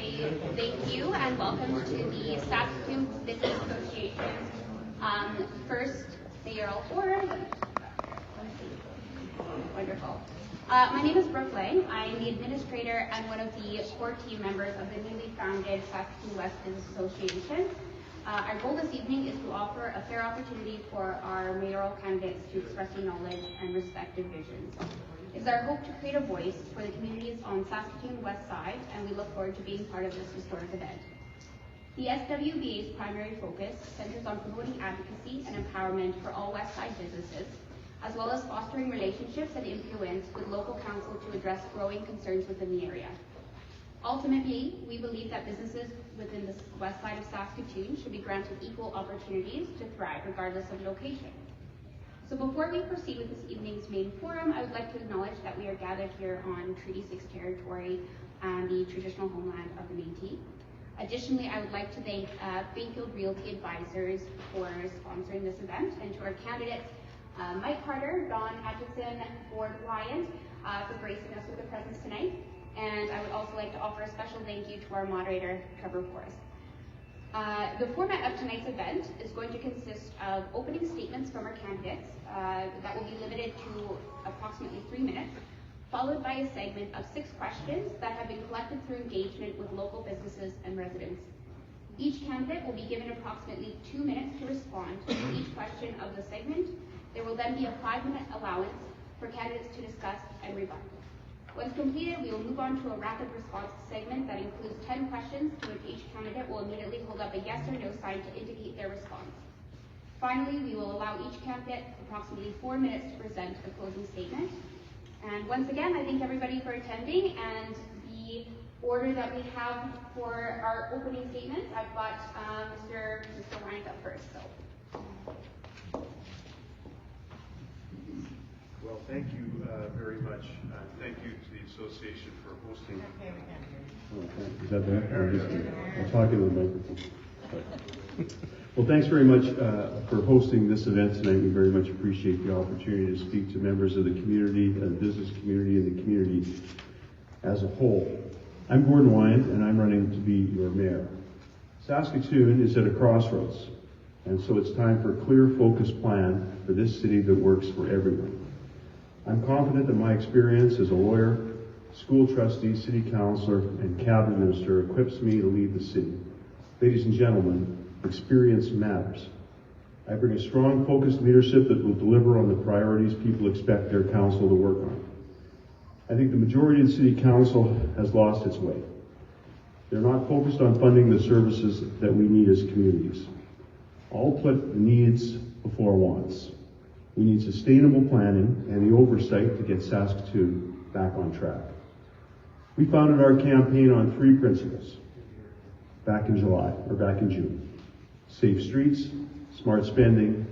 Thank you and welcome to the Saskatoon Business Association first mayoral order. Wonderful. My name is Brooke Lang. I am the administrator and one of the core team members of the newly founded Saskatoon West Business Association. Our goal this evening is to offer a fair opportunity for our mayoral candidates to express their knowledge and respective visions. It's our hope to create a voice for the communities on Saskatoon West Side, and we look forward to being part of this historic event. The SWBA's primary focus centers on promoting advocacy and empowerment for all West Side businesses, as well as fostering relationships and influence with local council to address growing concerns within the area. Ultimately, we believe that businesses within the west side of Saskatoon should be granted equal opportunities to thrive regardless of location. So before we proceed with this evening's main forum, I would like to acknowledge that we are gathered here on Treaty 6 territory and the traditional homeland of the Métis. Additionally, I would like to thank Bayfield Realty Advisors for sponsoring this event, and to our candidates, Mike Carter, Don Atchison, Ford Wyant, for gracing us with a presence tonight. And I would also like to offer a special thank you to our moderator, Trevor Forrest. The format of tonight's event is going to consist of opening statements from our candidates that will be limited to approximately 3 minutes, followed by a segment of 6 questions that have been collected through engagement with local businesses and residents. Each candidate will be given approximately 2 minutes to respond to each question of the segment. There will then be a 5-minute allowance for candidates to discuss and rebut. Once completed, we will move on to a rapid response segment that includes 10 questions to which each candidate will immediately hold up a yes or no sign to indicate their response. Finally, we will allow each candidate approximately 4 minutes to present a closing statement. And once again, I thank everybody for attending, and the order that we have for our opening statements, I've got Mr. Wyant up first. Well, thank you very much. Thank you to the association for hosting. Okay, we can hear you. Okay. Is that better? I'll talk into the microphone. Well, thanks very much for hosting this event tonight. We very much appreciate the opportunity to speak to members of the community, the business community, and the community as a whole. I'm Gordon Wyant, and I'm running to be your mayor. Saskatoon is at a crossroads, and so it's time for a clear, focused plan for this city that works for everyone. I'm confident that my experience as a lawyer, school trustee, city councilor, and cabinet minister equips me to lead the city. Ladies and gentlemen, experience matters. I bring a strong, focused leadership that will deliver on the priorities people expect their council to work on. I think the majority of the city council has lost its way. They're not focused on funding the services that we need as communities. All put needs before wants. We need sustainable planning and the oversight to get Saskatoon back on track. We founded our campaign on 3 principles back in June. Safe streets, smart spending,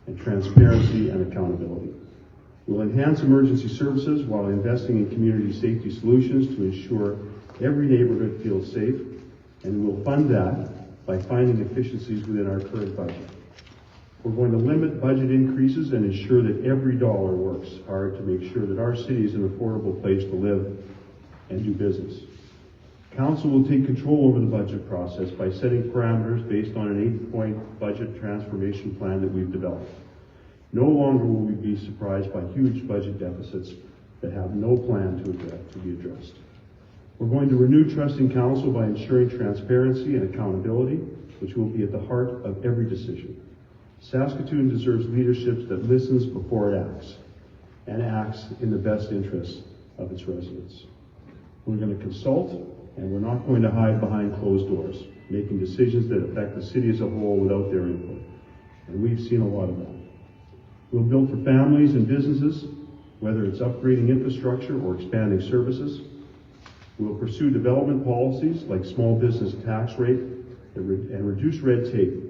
and transparency and accountability. We'll enhance emergency services while investing in community safety solutions to ensure every neighborhood feels safe, and we'll fund that by finding efficiencies within our current budget. We're going to limit budget increases and ensure that every dollar works hard to make sure that our city is an affordable place to live and do business. Council will take control over the budget process by setting parameters based on an 8-point budget transformation plan that we've developed. No longer will we be surprised by huge budget deficits that have no plan to be addressed. We're going to renew trust in council by ensuring transparency and accountability, which will be at the heart of every decision. Saskatoon deserves leadership that listens before it acts, and acts in the best interests of its residents. We're going to consult, and we're not going to hide behind closed doors, making decisions that affect the city as a whole without their input. And we've seen a lot of that. We'll build for families and businesses, whether it's upgrading infrastructure or expanding services. We'll pursue development policies like small business tax rate and reduce red tape,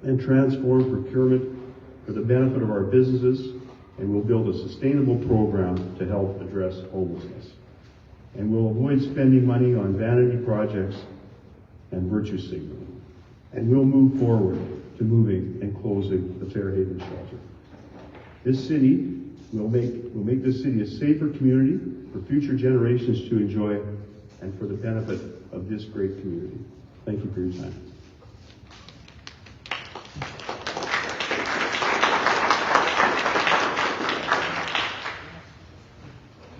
and transform procurement for the benefit of our businesses, and we'll build a sustainable program to help address homelessness. And we'll avoid spending money on vanity projects and virtue signaling. And we'll move forward to moving and closing the Fairhaven shelter. This city will make this city a safer community for future generations to enjoy, and for the benefit of this great community. Thank you for your time.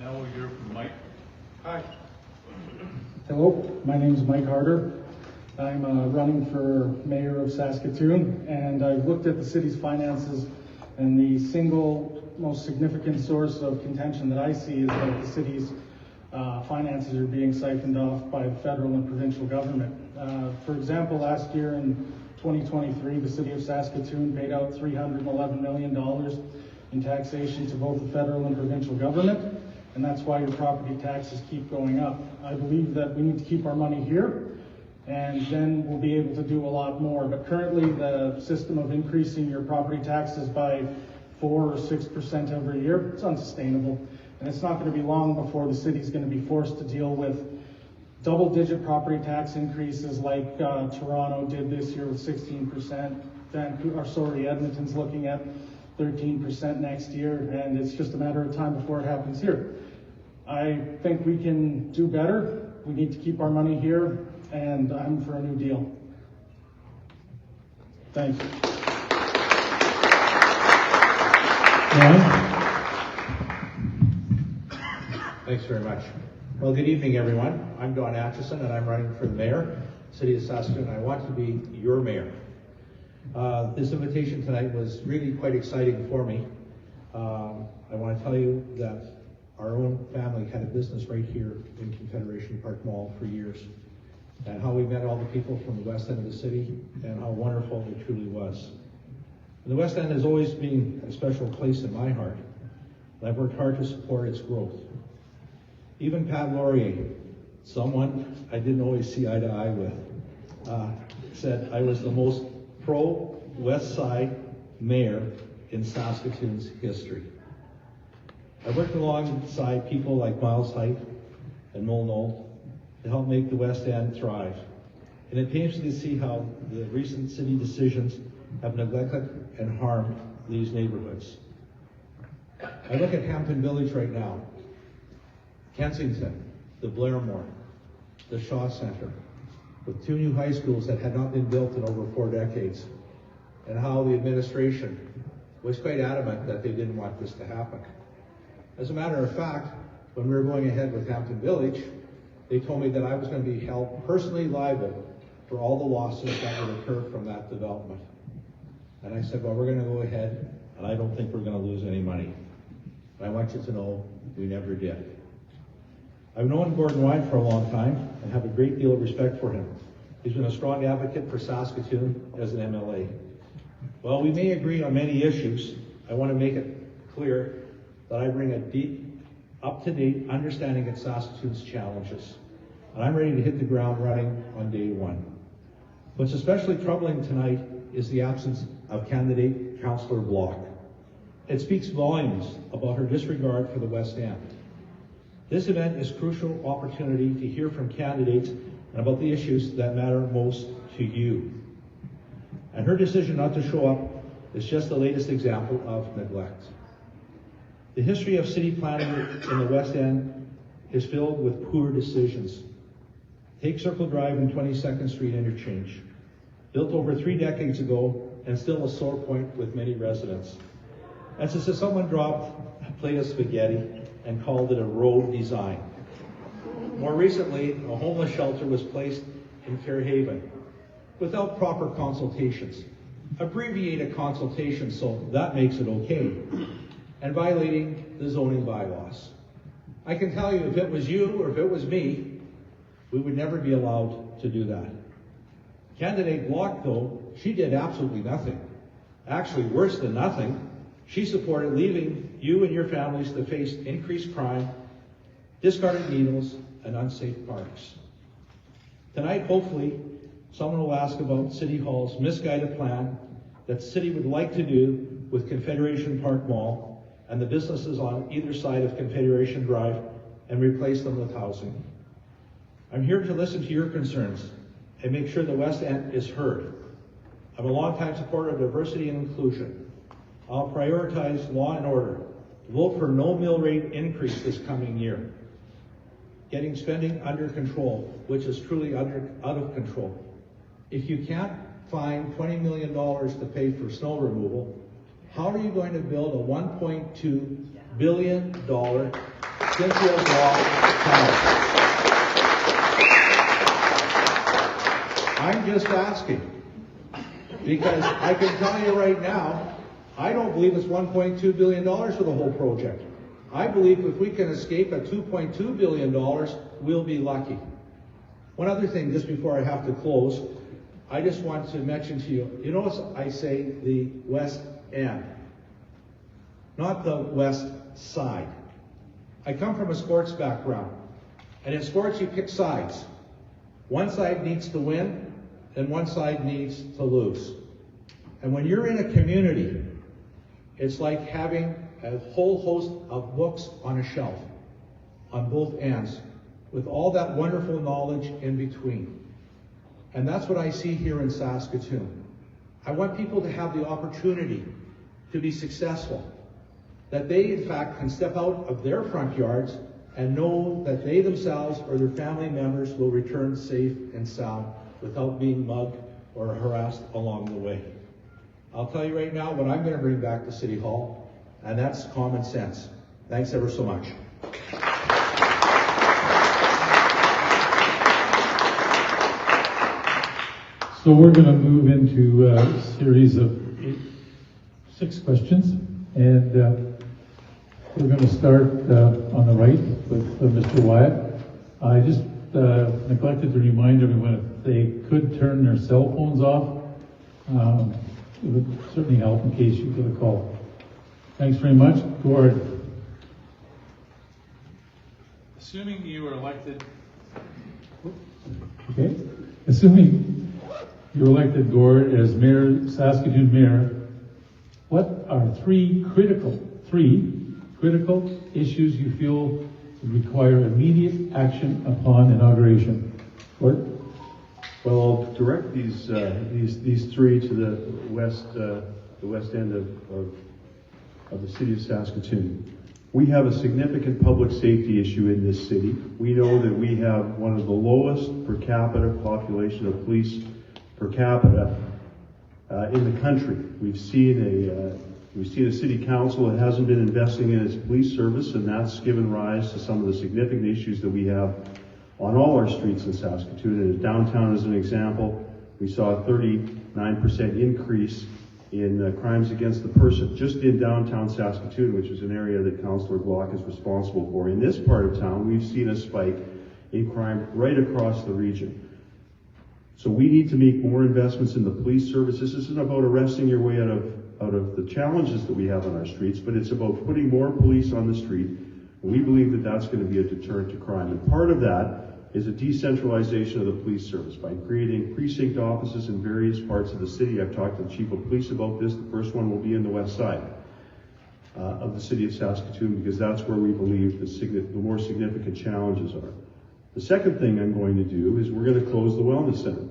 Now we'll hear from Mike. Hi. Hello, my name is Mike Harder. I'm running for mayor of Saskatoon, and I've looked at the city's finances, and the single most significant source of contention that I see is that the city's finances are being siphoned off by the federal and provincial government. For example, last year in 2023, the city of Saskatoon paid out $311 million in taxation to both the federal and provincial government, and that's why your property taxes keep going up. I believe that we need to keep our money here, and then we'll be able to do a lot more. But currently, the system of increasing your property taxes by 4 or 6% every year, it's unsustainable. And it's not going to be long before the city's going to be forced to deal with double-digit property tax increases like Toronto did this year with 16%. Edmonton's looking at 13% next year, and it's just a matter of time before it happens here. I think we can do better. We need to keep our money here, and I'm for a new deal. Thanks. Thanks very much. Well, good evening, everyone. I'm Don Atchison, and I'm running for the mayor, City of Saskatoon. I want to be your mayor. This invitation tonight was really quite exciting for me. I want to tell you that our own family had a business right here in Confederation Park Mall for years, and how we met all the people from the west end of the city, and how wonderful it truly was. And the West End has always been a special place in my heart, and I've worked hard to support its growth. Even Pat Laurier, someone I didn't always see eye to eye with, said I was the most pro-West Side mayor in Saskatoon's history. I worked alongside people like Miles Height and Noel Knoll to help make the West End thrive. And it pains me to see how the recent city decisions have neglected and harmed these neighborhoods. I look at Hampton Village right now, Kensington, the Blairmore, the Shaw Center, with 2 new high schools that had not been built in over 4 decades, and how the administration was quite adamant that they didn't want this to happen. As a matter of fact, when we were going ahead with Hampton Village, they told me that I was going to be held personally liable for all the losses that would occur from that development. And I said, well, we're going to go ahead, and I don't think we're going to lose any money. And I want you to know we never did. I've known Gordon Wine for a long time and have a great deal of respect for him. He's been a strong advocate for Saskatoon as an MLA. While we may agree on many issues, I want to make it clear that I bring a deep, up-to-date understanding of Saskatoon's challenges. And I'm ready to hit the ground running on day one. What's especially troubling tonight is the absence of candidate Councillor Block. It speaks volumes about her disregard for the West End. This event is a crucial opportunity to hear from candidates and about the issues that matter most to you. And her decision not to show up is just the latest example of neglect. The history of city planning in the West End is filled with poor decisions. Take Circle Drive and 22nd Street interchange, built over 3 decades ago and still a sore point with many residents. It's as if someone dropped a plate of spaghetti and called it a road design. More recently, a homeless shelter was placed in Fairhaven without proper consultations. Abbreviated consultation, so that makes it okay, and violating the zoning bylaws. I can tell you, if it was you or if it was me, we would never be allowed to do that. Candidate Block, though, she did absolutely nothing. Actually, worse than nothing. She supported leaving you and your families to face increased crime, discarded needles, and unsafe parks. Tonight, hopefully, someone will ask about City Hall's misguided plan that the city would like to do with Confederation Park Mall and the businesses on either side of Confederation Drive and replace them with housing. I'm here to listen to your concerns and make sure the West End is heard. I'm a longtime supporter of diversity and inclusion. I'll prioritize law and order. Vote for no mill rate increase this coming year. getting spending under control, which is truly out of control. If you can't find $20 million to pay for snow removal, how are you going to build a $1.2 billion Cynthia Block Tower? I'm just asking, because I can tell you right now, I don't believe it's $1.2 billion for the whole project. I believe if we can escape at $2.2 billion, we'll be lucky. One other thing, just before I have to close, I just want to mention to you, you notice I say the West End, not the West Side. I come from a sports background, and in sports you pick sides. One side needs to win, and one side needs to lose. And when you're in a community, it's like having a whole host of books on a shelf on both ends with all that wonderful knowledge in between. And that's what I see here in Saskatoon. I want people to have the opportunity to be successful, that they in fact can step out of their front yards and know that they themselves or their family members will return safe and sound without being mugged or harassed along the way. I'll tell you right now what I'm going to bring back to City Hall, and that's common sense. Thanks ever so much. So we're going to move into a series of 6 questions, and we're going to start on the right with Mr. Wyatt. I just neglected to remind everyone if they could turn their cell phones off, it would certainly help in case you get a call. Thanks very much. Gord. Assuming you were elected. Okay. Assuming you're elected, Gord, as mayor, Saskatoon mayor, what are 3 critical issues you feel require immediate action upon inauguration? Gord? Well, I'll direct these 3 to the west end of the city of Saskatoon. We have a significant public safety issue in this city. We know that we have one of the lowest per capita population of police per capita in the country. We've seen a city council that hasn't been investing in its police service, and that's given rise to some of the significant issues that we have on all our streets in Saskatoon. And downtown, as an example, we saw a 39% increase in crimes against the person just in downtown Saskatoon, which is an area that Councillor Block is responsible for. In this part of town, we've seen a spike in crime right across the region. So we need to make more investments in the police service. This isn't about arresting your way out of the challenges that we have on our streets, but it's about putting more police on the street. And we believe that that's going to be a deterrent to crime. And part of that is a decentralization of the police service by creating precinct offices in various parts of the city. I've talked to the chief of police about this. The first one will be in the west side of the city of Saskatoon, because that's where we believe the more significant challenges are. The second thing I'm going to do is we're going to close the wellness center.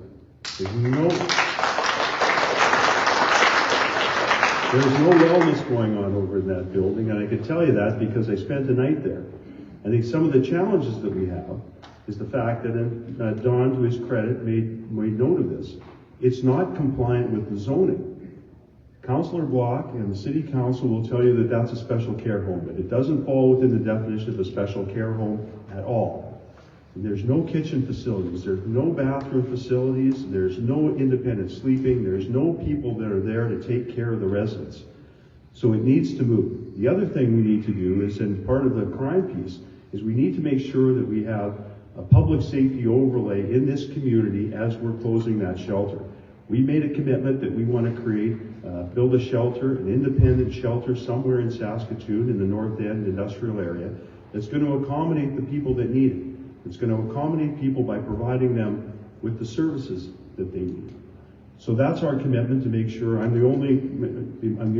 There's no wellness going on over in that building, and I can tell you that because I spent a night there. I think some of the challenges that we have is the fact that Don, to his credit, made note of this. It's not compliant with the zoning. Councillor Block and the City Council will tell you that that's a special care home, but it doesn't fall within the definition of a special care home at all. There's no kitchen facilities, there's no bathroom facilities, there's no independent sleeping, there's no people that are there to take care of the residents. So it needs to move. The other thing we need to do is, and part of the crime piece, is we need to make sure that we have a public safety overlay in this community as we're closing that shelter. We made a commitment that we want to build a shelter, an independent shelter somewhere in Saskatoon in the North End industrial area that's going to accommodate the people that need it. It's going to accommodate people by providing them with the services that they need. So that's our commitment, to make sure. I'm the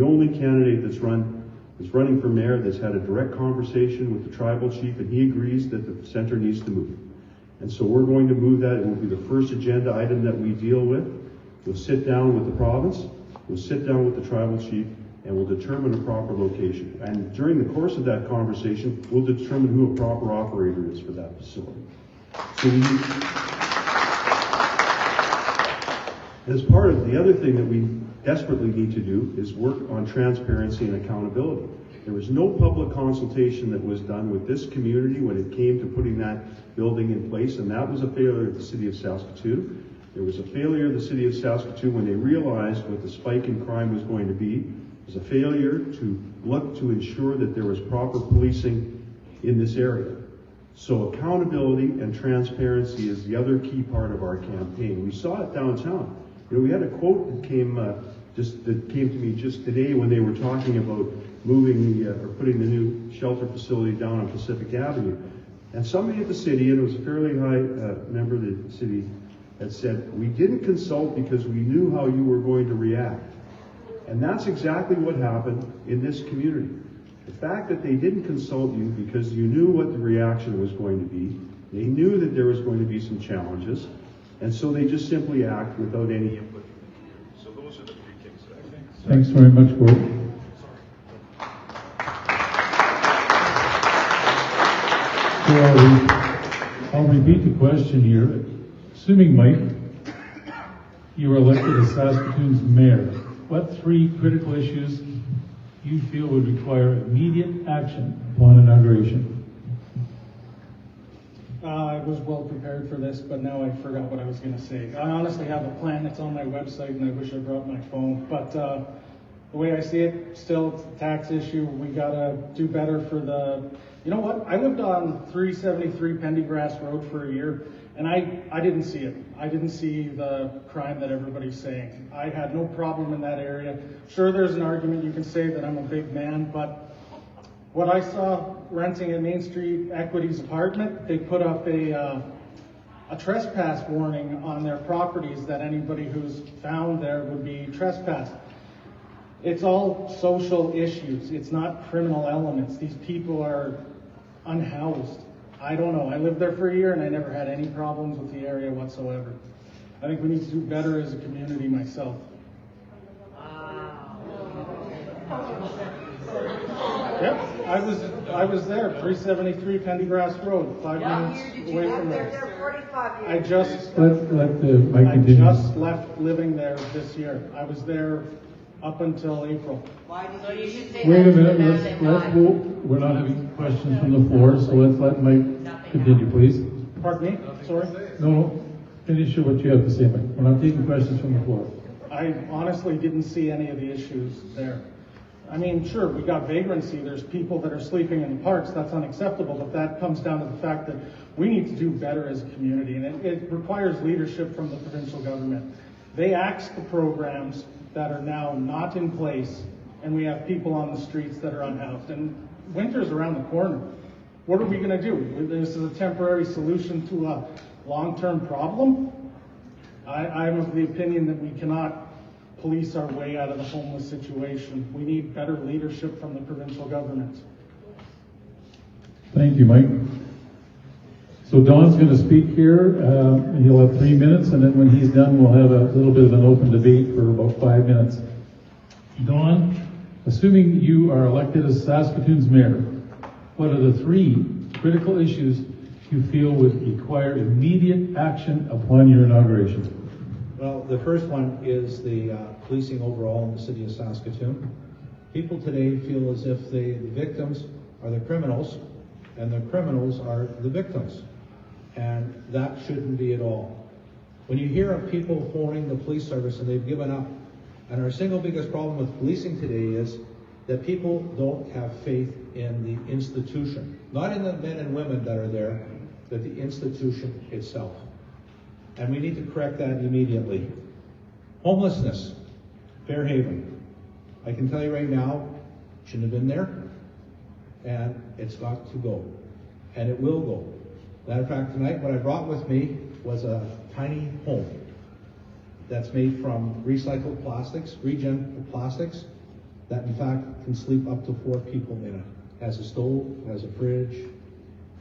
only candidate that's running for mayor that's had a direct conversation with the tribal chief, and he agrees that the center needs to move. And so we're going to move that. It will be the first agenda item that we deal with. We'll sit down with the province, we'll sit down with the tribal chief, and we'll determine a proper location. And during the course of that conversation, we'll determine who a proper operator is for that facility. So we need, as part of the other thing that we desperately need to do is work on transparency and accountability. There was no public consultation that was done with this community when it came to putting that building in place, and that was a failure of the City of Saskatoon. There was a failure of the City of Saskatoon when they realized what the spike in crime was going to be. It was a failure to look to ensure that there was proper policing in this area. So accountability and transparency is the other key part of our campaign. We saw it downtown. You know, we had a quote that came to me just today when they were talking about moving or putting the new shelter facility down on Pacific Avenue. And somebody at the city, and it was a fairly high member of the city, had said, "We didn't consult because we knew how you were going to react." And that's exactly what happened in this community. The fact that they didn't consult you because you knew what the reaction was going to be, they knew that there was going to be some challenges, and so they just simply act without any input. So those are the three things that I think. Thanks very much, Gord. So I'll repeat the question here. Assuming, Mike, you were elected as Saskatoon's mayor, what three critical issues you feel would require immediate action upon inauguration? I was well prepared for this, but now I forgot what I was going to say. I honestly have a plan. It's on my website, and I wish I brought my phone. But the way I see it, still, it's a tax issue. We got to do better for the... You know what? I lived on 373 Pendergrass Road for a year, and I didn't see it. I didn't see the crime that everybody's saying. I had no problem in that area. Sure, there's an argument you can say that I'm a big man, but what I saw renting at Main Street Equity's apartment, they put up a trespass warning on their properties that anybody who's found there would be trespassed. It's all social issues. It's not criminal elements. These people are unhoused. I don't know. I lived there for a year and I never had any problems with the area whatsoever. I think we need to do better as a community myself. Yep, I was there, 373 Pendergrass Road, 5 minutes away from there. 45 years. I just Let Mike continue. left living there this year. I was there up until April. Why did you should say Wait that a to the minute, man let's that move. We're not having questions from the floor, so let's let Mike continue, please. Pardon me? Sorry? No, finish what you have to say, Mike. We're not taking questions from the floor. I honestly didn't see any of the issues there. I mean, sure, we got vagrancy. There's people that are sleeping in the parks. That's unacceptable, but that comes down to the fact that we need to do better as a community, and it requires leadership from the provincial government. They axed the programs that are now not in place, and we have people on the streets that are unhoused. And winter's around the corner. What are we going to do? This is a temporary solution to a long-term problem? I'm of the opinion that we cannot police our way out of the homeless situation. We need better leadership from the provincial government. Thank you, Mike. So Don's going to speak here. He'll have 3 minutes, and then when he's done, we'll have a little bit of an open debate for about 5 minutes. Don, assuming you are elected as Saskatoon's mayor, what are the three critical issues you feel would require immediate action upon your inauguration? Well, the first one is the policing overall in the city of Saskatoon. People today feel as if the victims are the criminals and the criminals are the victims. And that shouldn't be at all. When you hear of people phoning the police service and they've given up, and our single biggest problem with policing today is that people don't have faith in the institution. Not in the men and women that are there, but the institution itself. And we need to correct that immediately. Homelessness, Fairhaven. I can tell you right now, shouldn't have been there, and it's got to go, and it will go. Matter of fact, tonight what I brought with me was a tiny home that's made from recycled plastics, regen plastics, that in fact can sleep up to 4 people in it. Has a stove, has a fridge,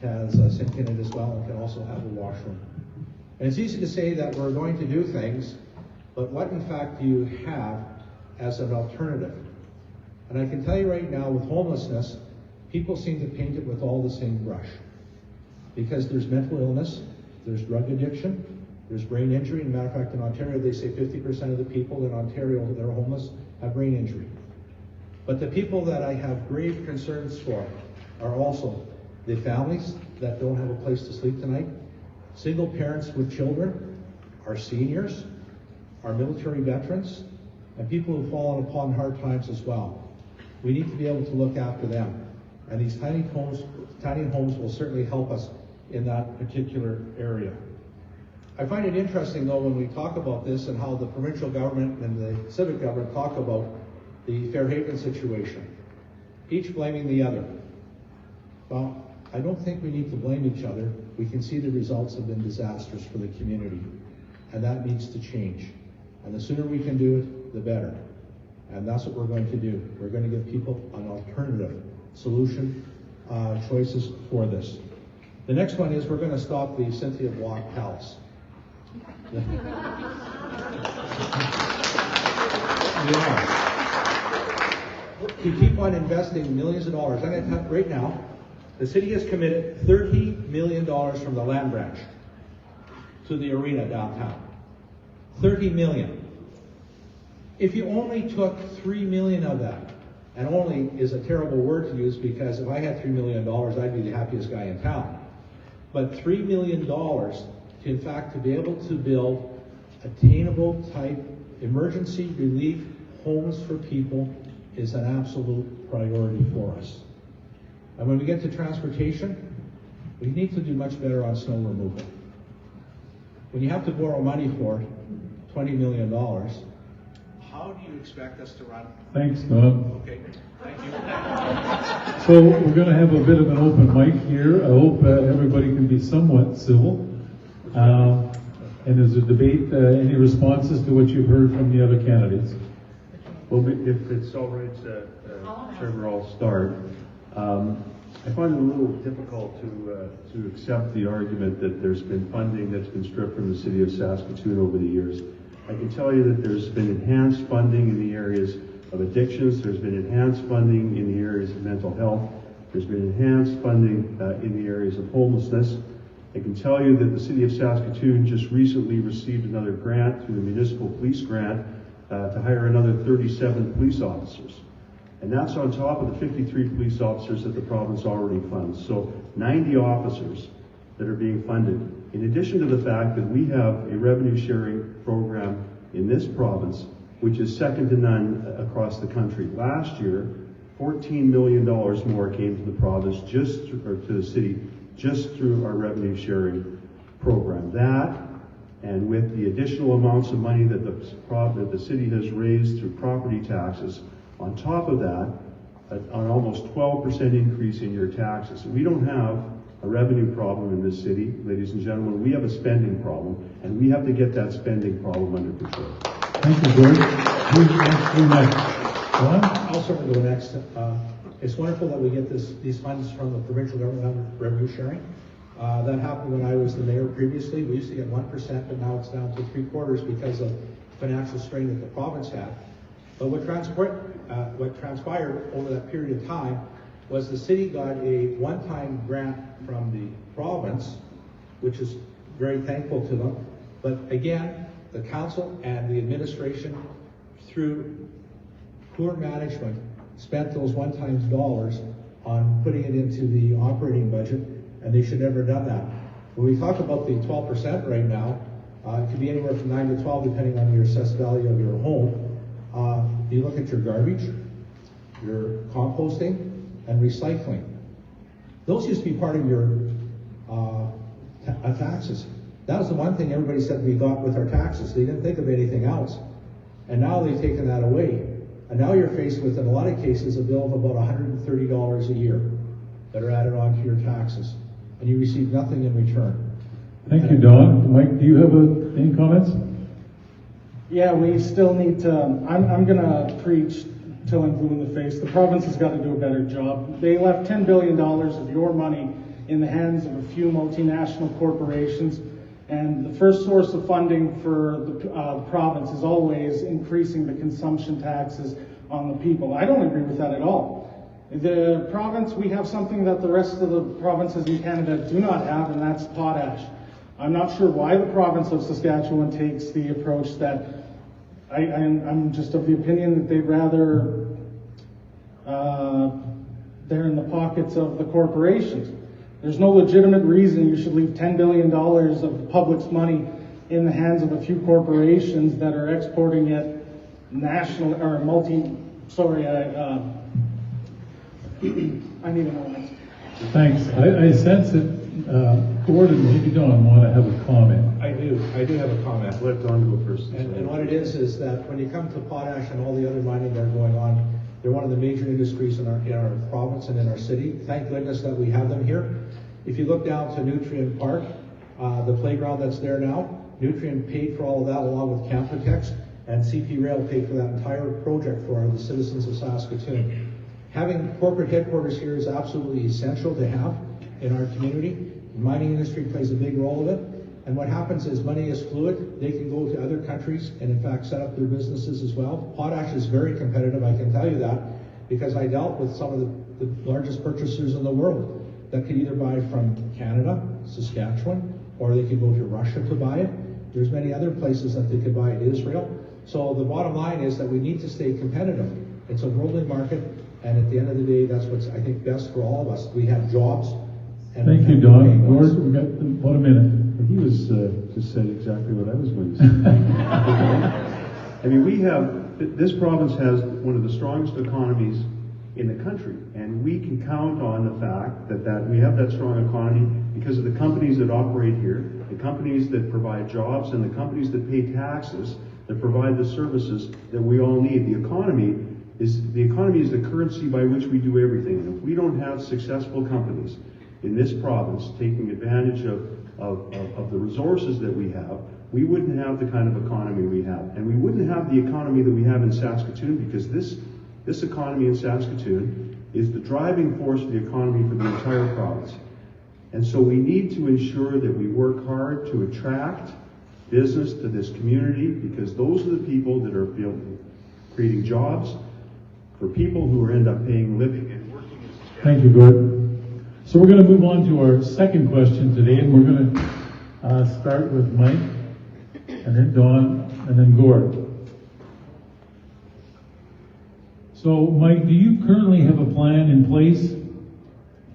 has a sink in it as well, and can also have a washroom. And it's easy to say that we're going to do things, but what in fact do you have as an alternative? And I can tell you right now, with homelessness, people seem to paint it with all the same brush. Because there's mental illness, there's drug addiction, there's brain injury. As a matter of fact, in Ontario, they say 50% of the people in Ontario that are homeless have brain injury. But the people that I have grave concerns for are also the families that don't have a place to sleep tonight, single parents with children, our seniors, our military veterans, and people who've fallen upon hard times as well. We need to be able to look after them. And these tiny homes will certainly help us in that particular area. I find it interesting, though, when we talk about this and how the provincial government and the civic government talk about the Fairhaven situation, each blaming the other. Well, I don't think we need to blame each other. We can see the results have been disastrous for the community, and that needs to change. And the sooner we can do it, the better. And that's what we're going to do. We're going to give people an alternative solution, choices for this. The next one is we're going to stop the Cynthia Block Palace. We keep on investing millions of dollars. I'm going to tell you right now, the city has committed $30 million from the land branch to the arena downtown. $30 million. If you only took $3 million of that, and only is a terrible word to use because if I had $3 million, I'd be the happiest guy in town. But $3 million in fact, to be able to build attainable type emergency relief homes for people is an absolute priority for us. And when we get to transportation, we need to do much better on snow removal. When you have to borrow money for it, $20 million, how do you expect us to run? Thanks, Don. Okay, thank you. So we're going to have a bit of an open mic here. I hope everybody can be somewhat civil. And as a debate, any responses to what you've heard from the other candidates? Well, if it's all right, Trevor, I'll start. I find it a little difficult to accept the argument that there's been funding that's been stripped from the city of Saskatoon over the years. I can tell you that there's been enhanced funding in the areas of addictions, there's been enhanced funding in the areas of mental health, there's been enhanced funding in the areas of homelessness. I can tell you that the city of Saskatoon just recently received another grant through the municipal police grant to hire another 37 police officers. And that's on top of the 53 police officers that the province already funds. So 90 officers that are being funded. In addition to the fact that we have a revenue sharing program in this province, which is second to none across the country. Last year, $14 million more came to the province, to the city, just through our revenue sharing program. That, and with the additional amounts of money that the city has raised through property taxes, on top of that, an almost 12% increase in your taxes. We don't have a revenue problem in this city, ladies and gentlemen. We have a spending problem, and we have to get that spending problem under control. Thank you, George. Who's next? John? I'll certainly go next. It's wonderful that we get these funds from the provincial government revenue sharing. That happened when I was the mayor previously. We used to get 1%, but now it's down to 3/4 because of financial strain that the province had. But what transpired over that period of time was the city got a one-time grant from the province, which is very thankful to them. But again, the council and the administration, through poor management, spent those one-time dollars on putting it into the operating budget, and they should never have done that. When we talk about the 12% right now, it could be anywhere from 9 to 12 depending on your assessed value of your home. You look at your garbage, your composting, and recycling. Those used to be part of your taxes. That was the one thing everybody said we got with our taxes. They didn't think of anything else. And now they've taken that away. And now you're faced with, in a lot of cases, a bill of about $130 a year that are added on to your taxes. And you receive nothing in return. Thank you, Don. Mike, do you have any comments? Yeah, we still need to, I'm going to preach till I'm blue in the face. The province has got to do a better job. They left $10 billion of your money in the hands of a few multinational corporations. And the first source of funding for the province is always increasing the consumption taxes on the people. I don't agree with that at all. The province, we have something that the rest of the provinces in Canada do not have, and that's potash. I'm not sure why the province of Saskatchewan takes the approach that I'm just of the opinion that they'd rather they're in the pockets of the corporations. There's no legitimate reason you should leave $10 billion of the public's money in the hands of a few corporations that are exporting it national or I need a moment. Thanks. I sense that Gord and maybe Don want to have a comment. I do have a comment. Let Don go first. And what it is that when you come to potash and all the other mining that are going on, they're one of the major industries in our province and in our city. Thank goodness that we have them here. If you look down to Nutrient Park, the playground that's there now, Nutrient paid for all of that along with Campotex, and CP Rail paid for that entire project for the citizens of Saskatoon. Having corporate headquarters here is absolutely essential to have in our community. The mining industry plays a big role in it. And what happens is money is fluid. They can go to other countries and in fact set up their businesses as well. Potash is very competitive, I can tell you that, because I dealt with some of the largest purchasers in the world that could either buy from Canada, Saskatchewan, or they could go to Russia to buy it. There's many other places that they could buy it, Israel. So the bottom line is that we need to stay competitive. It's a worldly market, and at the end of the day, that's what's, I think, best for all of us. We have jobs. And Thank you, Don. Gord, we've got about a minute. He was just said exactly what I was going to say. I mean, this province has one of the strongest economies in the country, and we can count on the fact that we have that strong economy because of the companies that operate here, the companies that provide jobs, and the companies that pay taxes, that provide the services that we all need. The economy is the currency by which we do everything. And if we don't have successful companies in this province taking advantage of the resources that we have, we wouldn't have the kind of economy we have. And we wouldn't have the economy that we have in Saskatoon, because this economy in Saskatoon is the driving force of the economy for the entire province. And so we need to ensure that we work hard to attract business to this community, because those are the people that are creating jobs for people who end up paying living and working in Saskatchewan. Thank you, Gord. So we're going to move on to our second question today, and we're going to start with Mike, and then Don, and then Gord. So, Mike, do you currently have a plan in place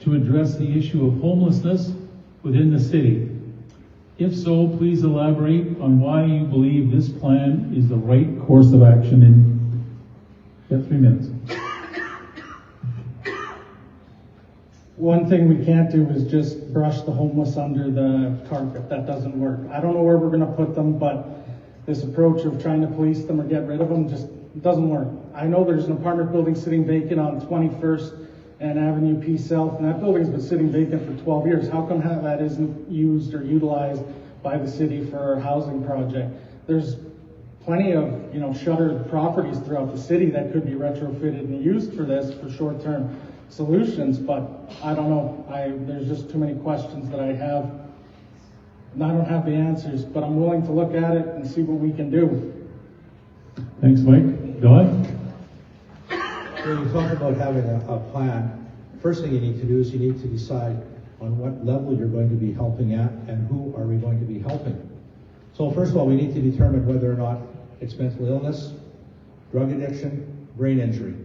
to address the issue of homelessness within the city? If so, please elaborate on why you believe this plan is the right course of action in 3 minutes. One thing we can't do is just brush the homeless under the carpet. That doesn't work. I don't know where we're going to put them, but this approach of trying to police them or get rid of them just doesn't work. I know there's an apartment building sitting vacant on 21st and Avenue P South, and that building's been sitting vacant for 12 years. How come that isn't used or utilized by the city for a housing project? There's plenty of, shuttered properties throughout the city that could be retrofitted and used for this for short-term solutions, but I don't know. There's just too many questions that I have, and I don't have the answers, but I'm willing to look at it and see what we can do. Thanks, Mike. Don? When you talk about having a plan, first thing you need to do is you need to decide on what level you're going to be helping at and who are we going to be helping. So first of all, we need to determine whether or not it's mental illness, drug addiction, brain injury.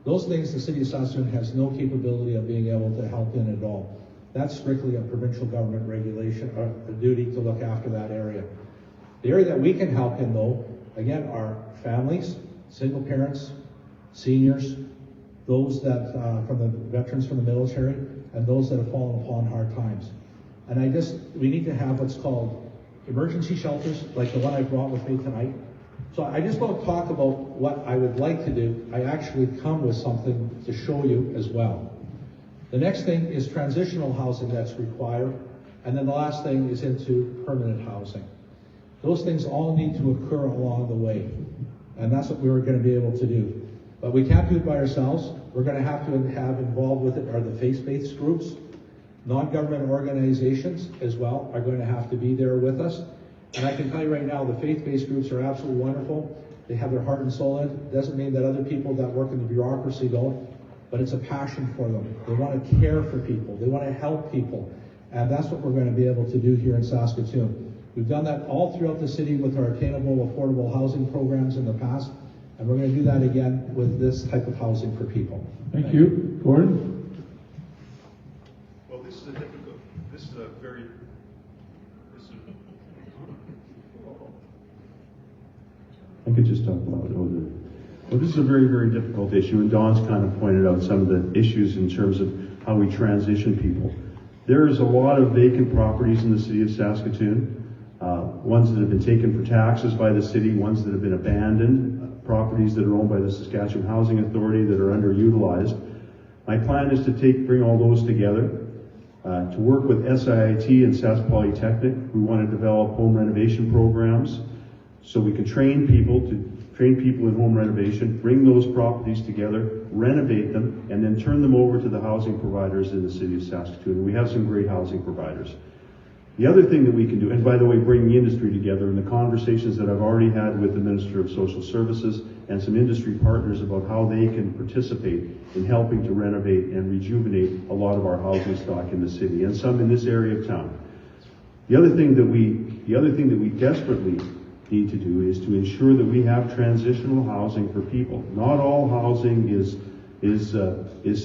Those things the city of Saskatoon has no capability of being able to help in at all. That's strictly a provincial government regulation, or a duty to look after that area. The area that we can help in, though, again, are families, single parents, seniors, those that from the veterans from the military, and those that have fallen upon hard times. And we need to have what's called emergency shelters, like the one I brought with me tonight. So I just won't talk about what I would like to do. I actually come with something to show you as well. The next thing is transitional housing that's required. And then the last thing is into permanent housing. Those things all need to occur along the way. And that's what we're going to be able to do. But we can't do it by ourselves. We're going to have involved with it are the faith-based groups. Non-government organizations as well are going to have to be there with us. And I can tell you right now, the faith-based groups are absolutely wonderful. they have their heart and soul in it. Doesn't mean that other people that work in the bureaucracy don't, but it's a passion for them. They want to care for people. They want to help people. And that's what we're going to be able to do here in Saskatoon. We've done that all throughout the city with our attainable, affordable housing programs in the past, and we're going to do that again with this type of housing for people. Thank you. Gordon? Well, this is a very, I could just talk about it. Well, this is a very, very difficult issue, and Don's kind of pointed out some of the issues in terms of how we transition people. There is a lot of vacant properties in the city of Saskatoon, ones that have been taken for taxes by the city, ones that have been abandoned, properties that are owned by the Saskatchewan Housing Authority that are underutilized. My plan is to bring all those together, to work with SIIT and Sask Polytechnic. We want to develop home renovation programs so we can train people in home renovation, bring those properties together, renovate them, and then turn them over to the housing providers in the city of Saskatoon. And we have some great housing providers. The other thing that we can do, and by the way, bring the industry together, and the conversations that I've already had with the Minister of Social Services and some industry partners about how they can participate in helping to renovate and rejuvenate a lot of our housing stock in the city, and some in this area of town. The other thing that we desperately need to do is to ensure that we have transitional housing for people. Not all housing is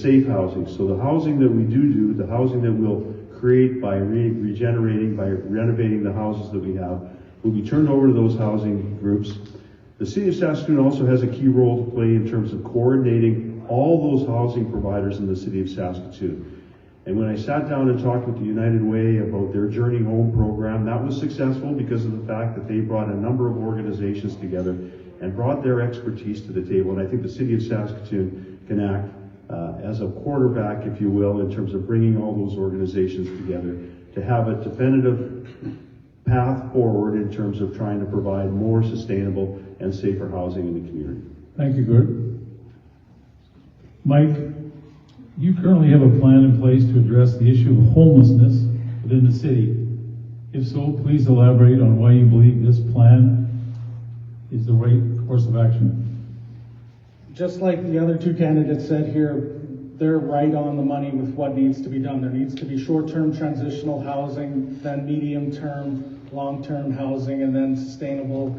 safe housing. So the housing that we do, the housing that we'll create by regenerating, by renovating the houses that we have, will be turned over to those housing groups. The city of Saskatoon also has a key role to play in terms of coordinating all those housing providers in the city of Saskatoon. And when I sat down and talked with the United Way about their Journey Home program, that was successful because of the fact that they brought a number of organizations together and brought their expertise to the table. And I think the city of Saskatoon can act as a quarterback, if you will, in terms of bringing all those organizations together to have a definitive path forward in terms of trying to provide more sustainable and safer housing in the community. Thank you, Gord. Mike, you currently have a plan in place to address the issue of homelessness within the city. If so, please elaborate on why you believe this plan is the right course of action. Just like the other two candidates said here, they're right on the money with what needs to be done. There needs to be short-term transitional housing, then medium-term, long-term housing, and then sustainable.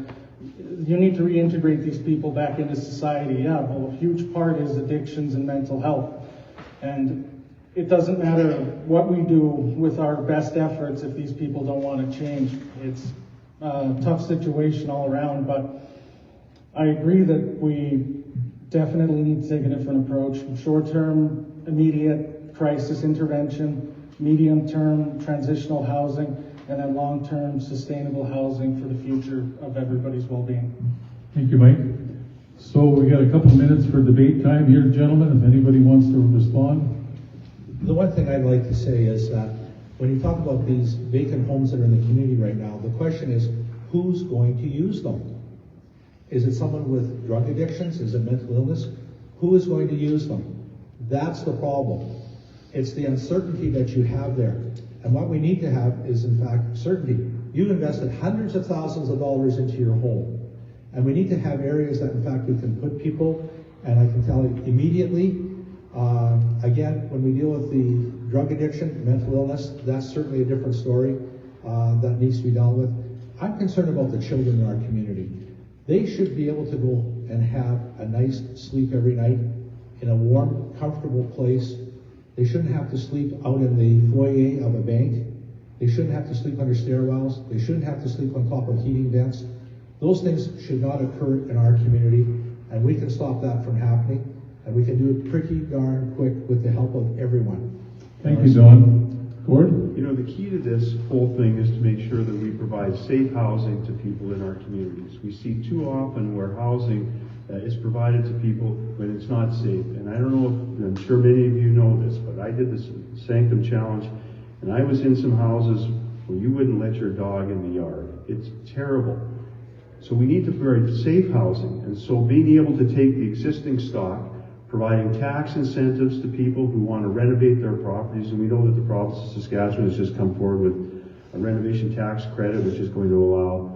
You need to reintegrate these people back into society. Yeah, well, a huge part is addictions and mental health. And it doesn't matter what we do with our best efforts if these people don't want to change. It's a tough situation all around, but I agree that we definitely need to take a different approach. Short-term, immediate crisis intervention, medium-term transitional housing, and then long-term sustainable housing for the future of everybody's well-being. Thank you, Mike. So we got a couple minutes for debate time here, gentlemen, if anybody wants to respond. The one thing I'd like to say is that when you talk about these vacant homes that are in the community right now, the question is, who's going to use them? Is it someone with drug addictions? Is it mental illness? Who is going to use them? That's the problem. It's the uncertainty that you have there. And what we need to have is, in fact, certainty. You've invested hundreds of thousands of dollars into your home. And we need to have areas that, in fact, we can put people, and I can tell you immediately, again, when we deal with the drug addiction, mental illness, that's certainly a different story that needs to be dealt with. I'm concerned about the children in our community. They should be able to go and have a nice sleep every night in a warm, comfortable place. They shouldn't have to sleep out in the foyer of a bank. They shouldn't have to sleep under stairwells. They shouldn't have to sleep on top of heating vents. Those things should not occur in our community, and we can stop that from happening, and we can do it pretty darn quick with the help of everyone. Thank you, Don. Gord? You know, the key to this whole thing is to make sure that we provide safe housing to people in our communities. We see too often where housing is provided to people when it's not safe. And I don't know if, I'm sure many of you know this, but I did this Sanctum Challenge, and I was in some houses where you wouldn't let your dog in the yard. It's terrible. So we need to provide safe housing. And so being able to take the existing stock, providing tax incentives to people who want to renovate their properties, and we know that the province of Saskatchewan has just come forward with a renovation tax credit, which is going to allow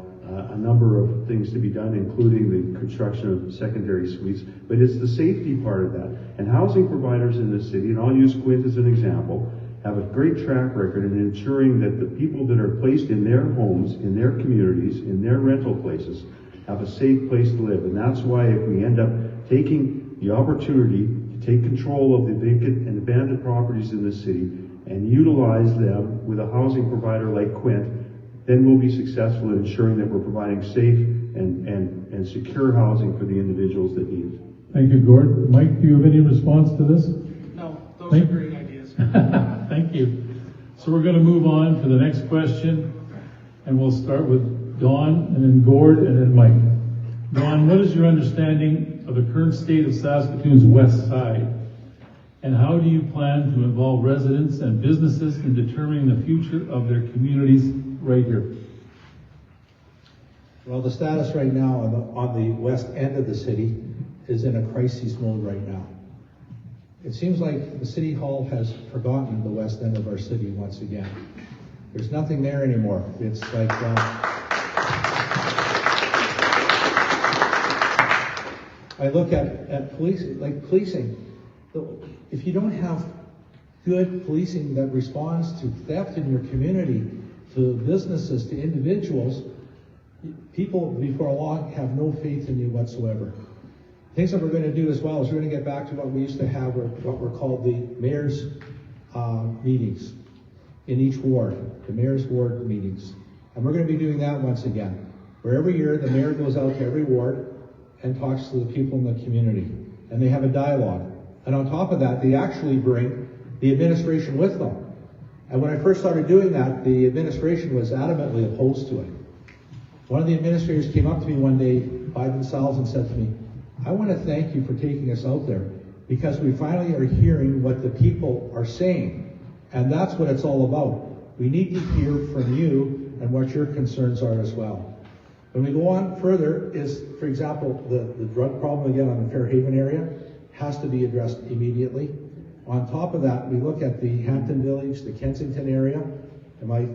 a number of things to be done, including the construction of secondary suites, but it's the safety part of that. And housing providers in this city, and I'll use Quint as an example, have a great track record in ensuring that the people that are placed in their homes, in their communities, in their rental places, have a safe place to live. And that's why if we end up taking the opportunity to take control of the vacant and abandoned properties in this city and utilize them with a housing provider like Quint, then we'll be successful in ensuring that we're providing safe and secure housing for the individuals that need it. Thank you, Gord. Mike, do you have any response to this? No, those are great ideas. Thank you. So we're going to move on to the next question, and we'll start with Dawn, and then Gord, and then Mike. Dawn, what is your understanding of the current state of Saskatoon's west side? And how do you plan to involve residents and businesses in determining the future of their communities right here? Well, the status right now on the west end of the city is in a crisis mode right now. It seems like the City Hall has forgotten the west end of our city once again. There's nothing there anymore. It's like, I look at policing. If you don't have good policing that responds to theft in your community, to businesses, to individuals, people before long have no faith in you whatsoever. Things that we're going to do as well is we're going to get back to what we used to have, what were called the mayor's meetings in each ward, the mayor's ward meetings. And we're going to be doing that once again, where every year the mayor goes out to every ward and talks to the people in the community, and they have a dialogue. And on top of that, they actually bring the administration with them. And when I first started doing that, the administration was adamantly opposed to it. One of the administrators came up to me one day by themselves and said to me, I want to thank you for taking us out there, because we finally are hearing what the people are saying. And that's what it's all about. We need to hear from you and what your concerns are as well. When we go on further is, for example, the drug problem again on the Fairhaven area has to be addressed immediately. On top of that, we look at the Hampton Village, the Kensington area.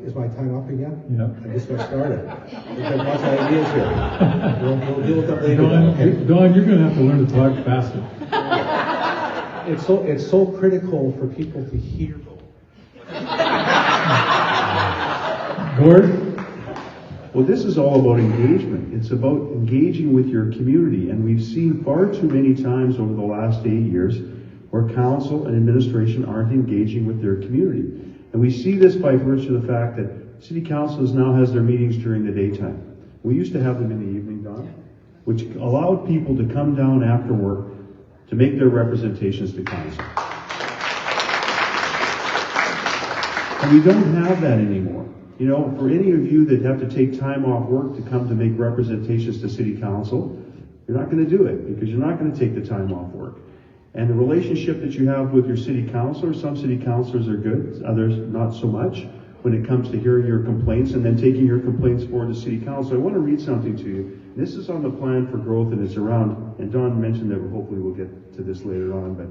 Is my time up again? Yeah. I just got started. We've got lots of ideas here. We'll deal with them later. Dawn, you're going to have to learn to talk faster. It's so critical for people to hear. Gord? Well, this is all about engagement. It's about engaging with your community. And we've seen far too many times over the last 8 years where council and administration aren't engaging with their community. And we see this by virtue of the fact that city councils now has their meetings during the daytime. We used to have them in the evening, Don, which allowed people to come down after work to make their representations to council. And we don't have that anymore. You know, for any of you that have to take time off work to come to make representations to city council, you're not going to do it because you're not going to take the time off work. And the relationship that you have with your city councilor, some city councilors are good, others not so much, when it comes to hearing your complaints and then taking your complaints forward to city council. I want to read something to you. This is on the plan for growth, and it's around, and Don mentioned that hopefully we'll get to this later on, but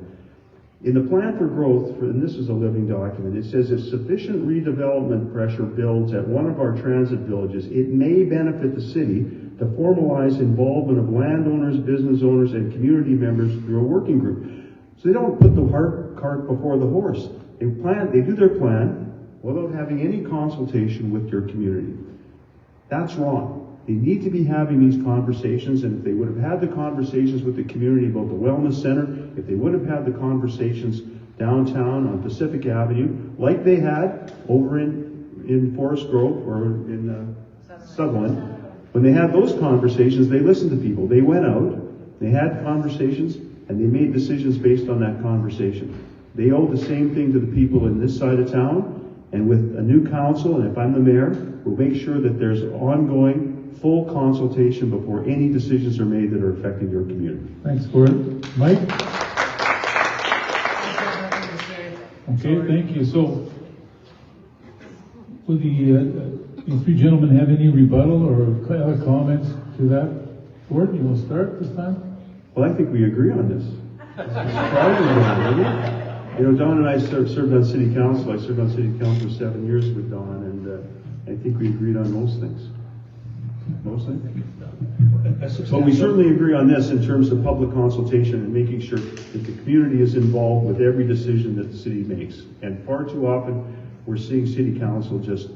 in the plan for growth, and this is a living document, it says if sufficient redevelopment pressure builds at one of our transit villages, it may benefit the city to formalize involvement of landowners, business owners, and community members through a working group. So they don't put the cart before the horse. They do their plan without having any consultation with your community. That's wrong. They need to be having these conversations, and if they would have had the conversations with the community about the wellness center, if they would have had the conversations downtown on Pacific Avenue, like they had over in Forest Grove or in Sutherland, when they had those conversations, they listened to people. They went out, they had conversations, and they made decisions based on that conversation. They owe the same thing to the people in this side of town, and with a new council, and if I'm the mayor, we'll make sure that there's ongoing full consultation before any decisions are made that are affecting your community. Thanks, Gord. Mike? Okay, thank you. So, will the three gentlemen have any rebuttal or comments to that? Gord, you will start this time? Well, I think we agree on this. You know, Don and I served on city council. I served on city council for 7 years with Don, and I think we agreed on most things. Mostly? But we certainly agree on this in terms of public consultation and making sure that the community is involved with every decision that the city makes. And far too often, we're seeing city council just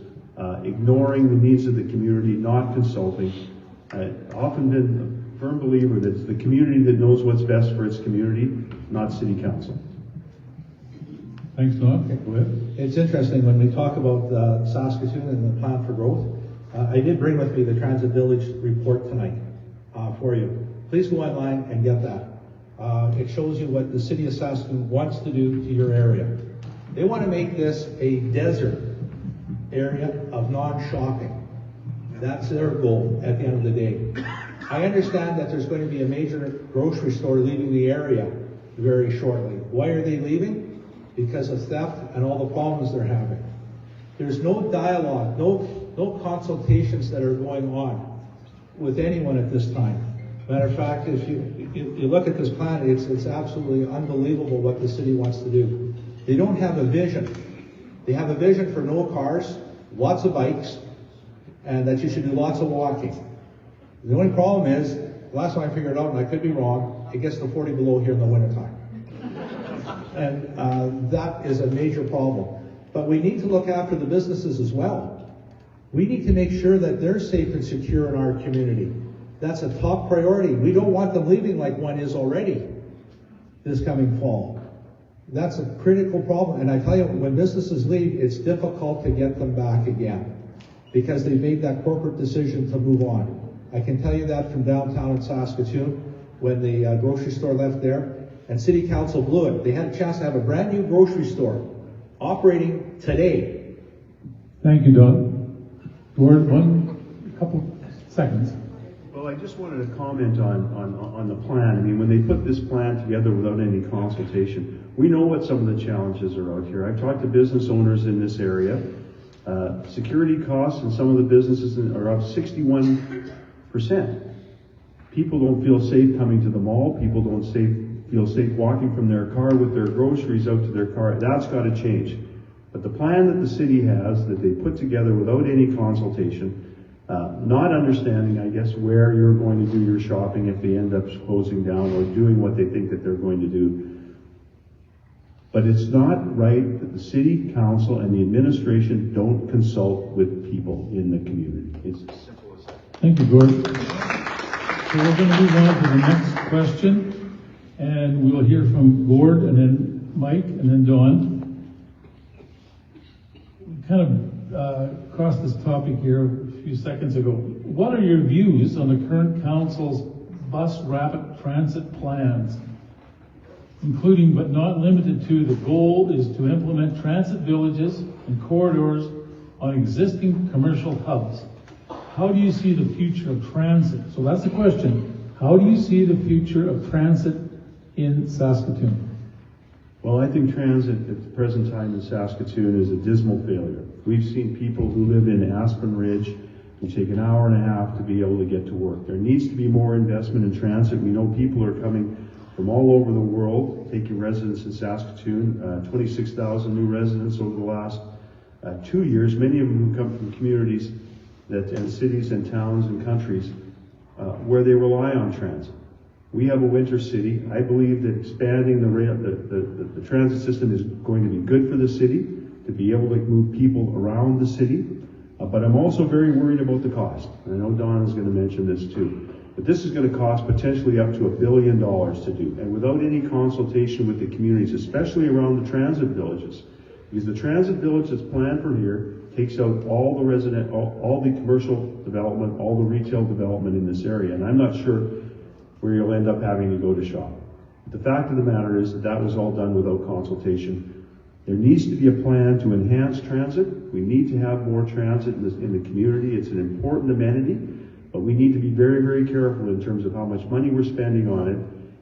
ignoring the needs of the community, not consulting. I've often been a firm believer that it's the community that knows what's best for its community, not city council. Thanks, Don. Go ahead. It's interesting when we talk about Saskatoon and the plan for growth. I did bring with me the Transit Village report tonight for you. Please go online and get that. It shows you what the city of Saskatoon wants to do to your area. They want to make this a desert area of non-shopping. That's their goal at the end of the day. I understand that there's going to be a major grocery store leaving the area very shortly. Why are they leaving? Because of theft and all the problems they're having. There's no dialogue, no consultations that are going on with anyone at this time. Matter of fact, if you look at this plan, it's absolutely unbelievable what the city wants to do. They don't have a vision. They have a vision for no cars, lots of bikes, and that you should do lots of walking. The only problem is, last time I figured it out, and I could be wrong, it gets to 40 below here in the wintertime. And that is a major problem. But we need to look after the businesses as well. We need to make sure that they're safe and secure in our community. That's a top priority. We don't want them leaving like one is already this coming fall. That's a critical problem. And I tell you, when businesses leave, it's difficult to get them back again because they made that corporate decision to move on. I can tell you that from downtown in Saskatoon when the grocery store left there. And City Council blew it. They had a chance to have a brand new grocery store operating today. Thank you, Don. Gord, a couple seconds. Well, I just wanted to comment on the plan. I mean, when they put this plan together without any consultation, we know what some of the challenges are out here. I've talked to business owners in this area. Security costs in some of the businesses are up 61%. People don't feel safe coming to the mall. People don't feel safe walking from their car with their groceries out to their car. That's got to change. But the plan that the city has, that they put together without any consultation, not understanding, I guess, where you're going to do your shopping if they end up closing down or doing what they think that they're going to do. But it's not right that the city council and the administration don't consult with people in the community. It's as simple as that. Thank you, Gord. So we're going to move on to the next question, and we'll hear from Gord, and then Mike, and then Dawn. We kind of crossed this topic here a few seconds ago. What are your views on the current council's bus rapid transit plans, including but not limited to the goal is to implement transit villages and corridors on existing commercial hubs? How do you see the future of transit? So that's the question. How do you see the future of transit in Saskatoon? Well, I think transit at the present time in Saskatoon is a dismal failure. We've seen people who live in Aspen Ridge who take an hour and a half to be able to get to work. There needs to be more investment in transit. We know people are coming from all over the world, taking residence in Saskatoon, 26,000 new residents over the last 2 years, many of them who come from communities and cities and towns and countries where they rely on transit. We have a winter city. I believe that expanding the transit system is going to be good for the city, to be able to move people around the city. But I'm also very worried about the cost. And I know Don is going to mention this too. But this is going to cost potentially up to $1 billion to do. And without any consultation with the communities, especially around the transit villages. Because the transit village that's planned for here takes out all the commercial development, all the retail development in this area. And I'm not sure where you'll end up having to go to shop. But the fact of the matter is that was all done without consultation. There needs to be a plan to enhance transit. We need to have more transit in the community. It's an important amenity, but we need to be very, very careful in terms of how much money we're spending on it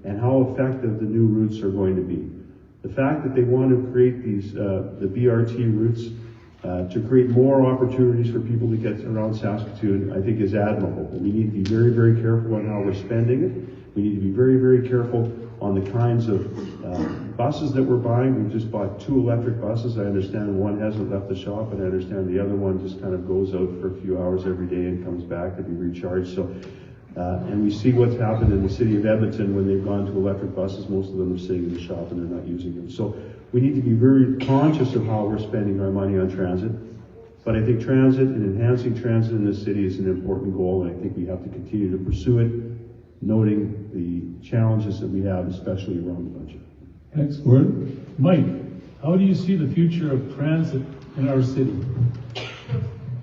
and how effective the new routes are going to be. The fact that they want to create these the BRT routes to create more opportunities for people to get around Saskatoon, I think is admirable. But we need to be very, very careful on how we're spending it. We need to be very, very careful on the kinds of buses that we're buying, we just bought 2 electric buses. I understand one hasn't left the shop, and I understand the other one just kind of goes out for a few hours every day and comes back to be recharged. So, and we see what's happened in the city of Edmonton when they've gone to electric buses. Most of them are sitting in the shop and they're not using them. So we need to be very conscious of how we're spending our money on transit. But I think transit and enhancing transit in this city is an important goal, and I think we have to continue to pursue it, noting the challenges that we have, especially around the budget. Thanks, Gordon. Mike, how do you see the future of transit in our city?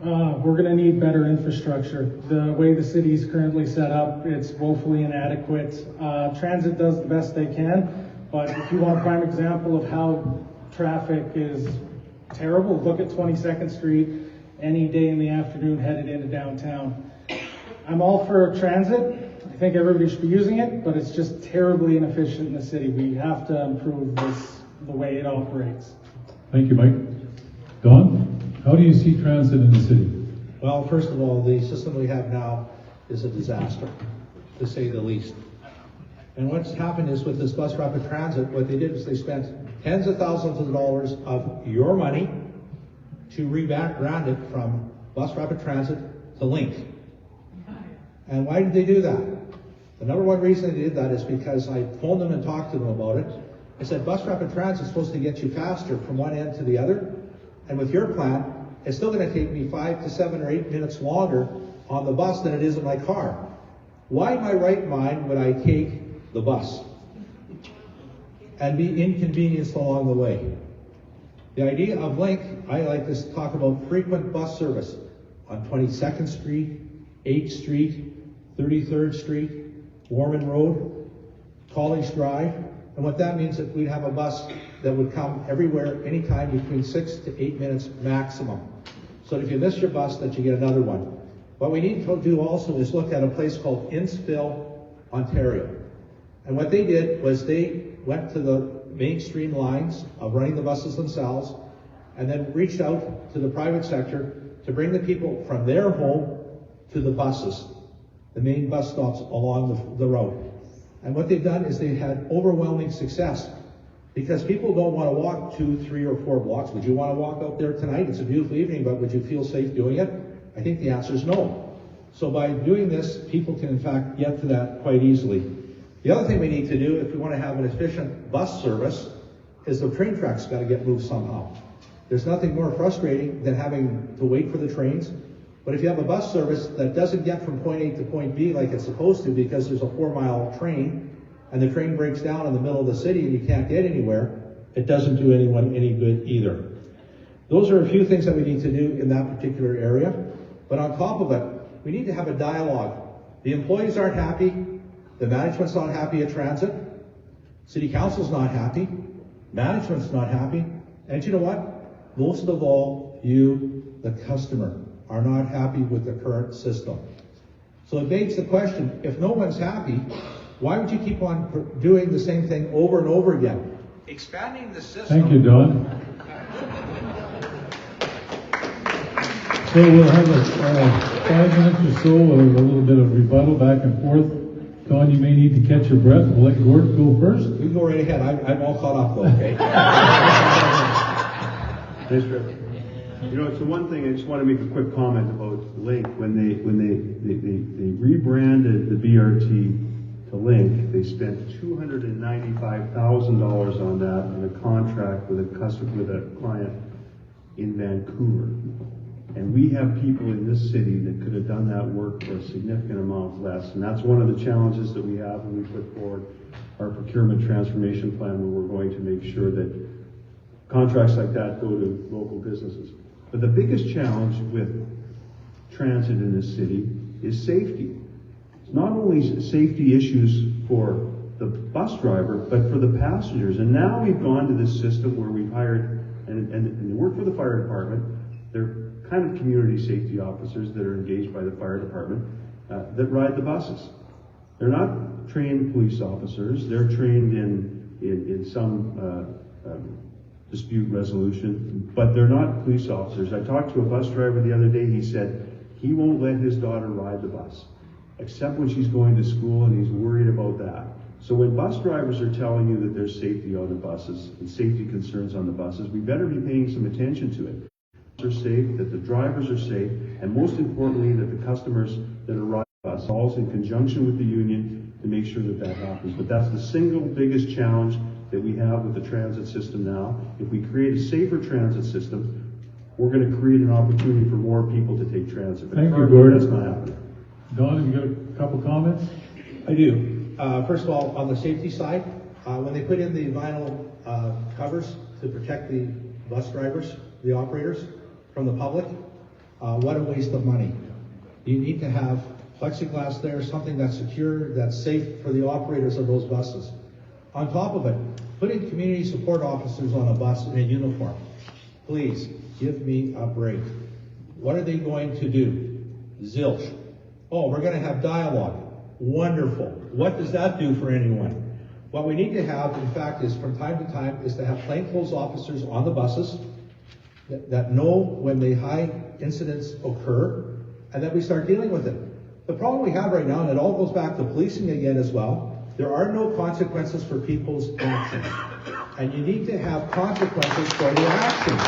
We're going to need better infrastructure. The way the city is currently set up, it's woefully inadequate. Transit does the best they can, but if you want a prime example of how traffic is terrible, look at 22nd Street any day in the afternoon headed into downtown. I'm all for transit. I think everybody should be using it, but it's just terribly inefficient in the city. We have to improve the way it operates. Thank you, Mike. Don, how do you see transit in the city? Well, first of all, the system we have now is a disaster, to say the least. And what's happened is with this bus rapid transit, what they did is they spent tens of thousands of dollars of your money to rebrand it from bus rapid transit to Link. And why did they do that? The number one reason they did that is because I phoned them and talked to them about it. I said, bus rapid transit is supposed to get you faster from one end to the other. And with your plan, it's still going to take me 5 to 7 or 8 minutes longer on the bus than it is in my car. Why in my right mind would I take the bus and be inconvenienced along the way? The idea of Link, I like to talk about frequent bus service on 22nd Street, 8th Street, 33rd Street, Warman Road, College Drive. And what that means is we'd have a bus that would come everywhere, anytime between 6 to 8 minutes maximum. So if you miss your bus, that you get another one. What we need to do also is look at a place called Innsville, Ontario. And what they did was they went to the mainstream lines of running the buses themselves, and then reached out to the private sector to bring the people from their home to the buses, the main bus stops along the route. And what they've done is they've had overwhelming success, because people don't want to walk 2, 3, or 4 blocks. Would you want to walk out there tonight? It's a beautiful evening, but would you feel safe doing it? I think the answer is no. So by doing this, people can in fact get to that quite easily. The other thing we need to do if we want to have an efficient bus service is the train tracks got to get moved somehow. There's nothing more frustrating than having to wait for the trains. But if you have a bus service that doesn't get from point A to point B like it's supposed to, because there's a 4-mile train and the train breaks down in the middle of the city and you can't get anywhere, it doesn't do anyone any good either. Those are a few things that we need to do in that particular area. But on top of it, we need to have a dialogue. The employees aren't happy. The management's not happy at transit. City council's not happy. Management's not happy. And you know what? Most of all, you, the customer, are not happy with the current system. So it begs the question, if no one's happy, why would you keep on doing the same thing over and over again? Expanding the system. Thank you, Don. So we'll have a 5 minutes or so of a little bit of rebuttal back and forth. Don, you may need to catch your breath. We'll let Gordon go first. You go right ahead. I'm all caught up though, okay? Thanks, Trevor. You know, so one thing, I just want to make a quick comment about Link. When they rebranded the BRT to Link, they spent $295,000 on that in a contract with a client in Vancouver. And we have people in this city that could have done that work for a significant amount less. And that's one of the challenges that we have when we put forward our procurement transformation plan, where we're going to make sure that contracts like that go to local businesses. But the biggest challenge with transit in this city is safety. It's not only safety issues for the bus driver, but for the passengers. And now we've gone to this system where we've hired, and they work for the fire department. They're kind of community safety officers that are engaged by the fire department that ride the buses. They're not trained police officers. They're trained in some dispute resolution, but they're not police officers. I talked to a bus driver the other day. He said he won't let his daughter ride the bus, except when she's going to school, and he's worried about that. So when bus drivers are telling you that there's safety on the buses and safety concerns on the buses, we better be paying some attention to it. Are safe, that the drivers are safe, and most importantly, that the customers that are riding the bus all in conjunction with the union to make sure that that happens. But that's the single biggest challenge that we have with the transit system now. If we create a safer transit system, we're going to create an opportunity for more people to take transit. But Thank you, Gordon. that's not happening. Don, have you got a couple comments? I do. First of all, on the safety side, when they put in the vinyl covers to protect the bus drivers, the operators, from the public, what a waste of money. You need to have plexiglass there, something that's secure, that's safe for the operators of those buses. On top of it, putting community support officers on a bus in a uniform. Please, give me a break. What are they going to do? Zilch. Oh, we're going to have dialogue. Wonderful. What does that do for anyone? What we need to have, in fact, is from time to time, is to have plainclothes officers on the buses that know when the high incidents occur, and that we start dealing with it. The problem we have right now, and it all goes back to policing again as well, there are no consequences for people's actions. And you need to have consequences for the actions.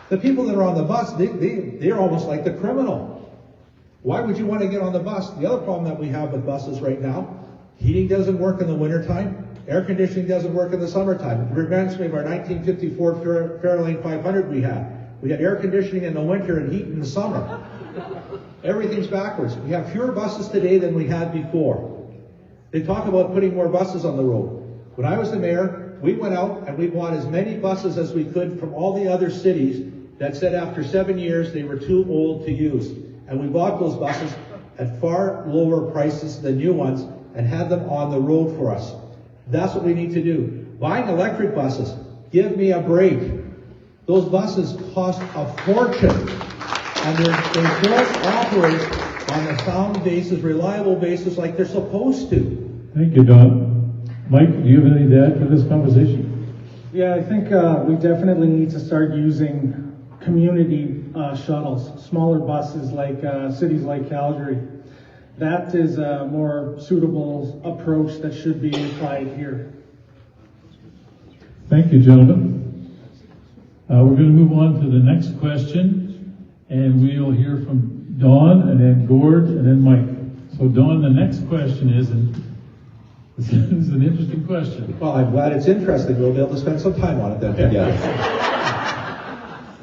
The people that are on the bus, they're almost like the criminal. Why would you want to get on the bus? The other problem that we have with buses right now, heating doesn't work in the wintertime. Air conditioning doesn't work in the summertime. It reminds me of our 1954 Fairlane 500 we had. We had air conditioning in the winter and heat in the summer. Everything's backwards. We have fewer buses today than we had before. They talk about putting more buses on the road. When I was the mayor, we went out and we bought as many buses as we could from all the other cities that said after 7 years they were too old to use. And we bought those buses at far lower prices than new ones and had them on the road for us. That's what we need to do. Buying electric buses, give me a break. Those buses cost a fortune, and they don't operate on a sound basis, reliable basis like they're supposed to. Thank you, Don. Mike, do you have anything to add to this conversation? Yeah, I think we definitely need to start using community shuttles, smaller buses like cities like Calgary. That is a more suitable approach that should be applied here. Thank you, gentlemen. We're going to move on to the next question, and we'll hear from Don, and then Gord, and then Mike. So, Don, the next question is, and this is an interesting question. Well, I'm glad it's interesting. We'll be able to spend some time on it then together.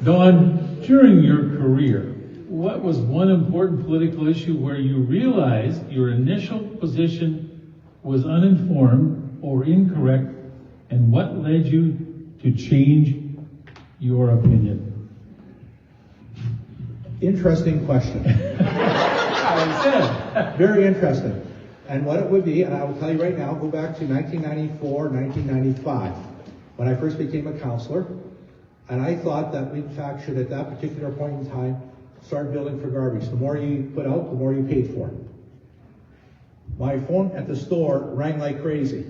Don, during your career, what was one important political issue where you realized your initial position was uninformed or incorrect, and what led you to change your opinion? Interesting question. I said. Very interesting. And what it would be, and I will tell you right now, go back to 1994, 1995, when I first became a councillor, and I thought that we, in fact, should, at that particular point in time, start billing for garbage. The more you put out, the more you paid for. My phone at the store rang like crazy.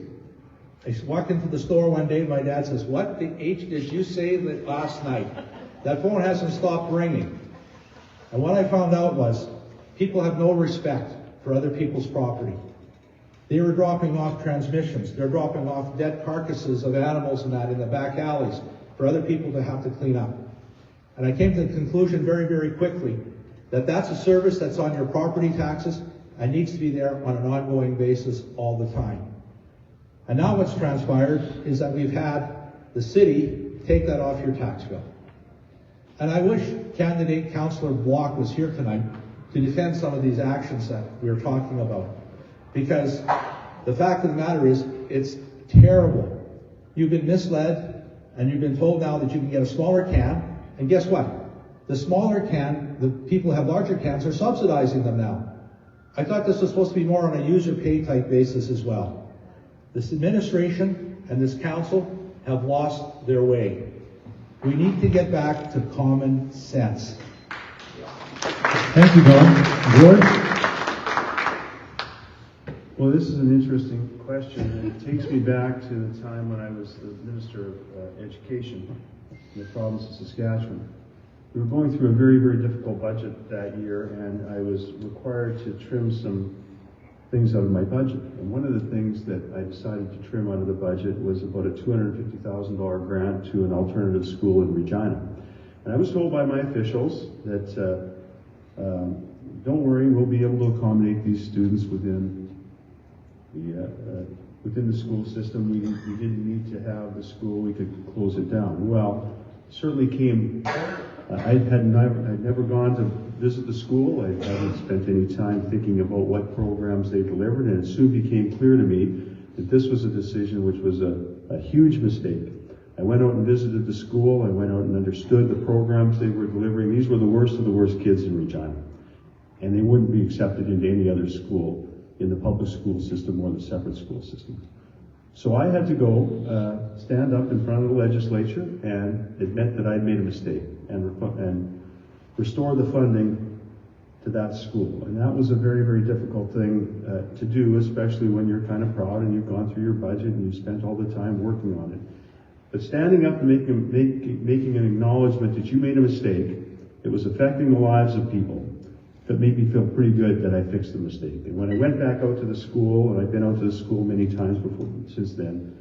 I walked into the store one day, and my dad says, "What the H did you say last night? That phone hasn't stopped ringing." And what I found out was, people have no respect for other people's property. They were dropping off transmissions. They're dropping off dead carcasses of animals and that in the back alleys for other people to have to clean up. And I came to the conclusion very, very quickly that that's a service that's on your property taxes and needs to be there on an ongoing basis all the time. And now what's transpired is that we've had the city take that off your tax bill. And I wish candidate Councillor Block was here tonight to defend some of these actions that we're talking about. Because the fact of the matter is, it's terrible. You've been misled, and you've been told now that you can get a smaller can, and guess what? The smaller can, the people who have larger cans are subsidizing them now. I thought this was supposed to be more on a user pay type basis as well. This administration and this council have lost their way. We need to get back to common sense. Thank you, Don. Gord? Well, this is an interesting question, and it takes me back to the time when I was the Minister of Education in the province of Saskatchewan. We were going through a very, very difficult budget that year, and I was required to trim some things out of my budget. And one of the things that I decided to trim out of the budget was about a $250,000 grant to an alternative school in Regina. And I was told by my officials that, don't worry, we'll be able to accommodate these students within the school system. We didn't need to have the school, we could close it down. Well, certainly came, I'd never gone to visit the school. I hadn't spent any time thinking about what programs they delivered, and it soon became clear to me that this was a decision which was a huge mistake. I went out and visited the school. I went out and understood the programs they were delivering. These were the worst of the worst kids in Regina, and they wouldn't be accepted into any other school in the public school system or the separate school system. So I had to go stand up in front of the legislature and admit that I'd made a mistake and restore the funding to that school. And that was a very, very difficult thing to do, especially when you're kind of proud and you've gone through your budget and you spent all the time working on it. But standing up and making an acknowledgement that you made a mistake, it was affecting the lives of people, that made me feel pretty good that I fixed the mistake. And when I went back out to the school, and I've been out to the school many times before since then,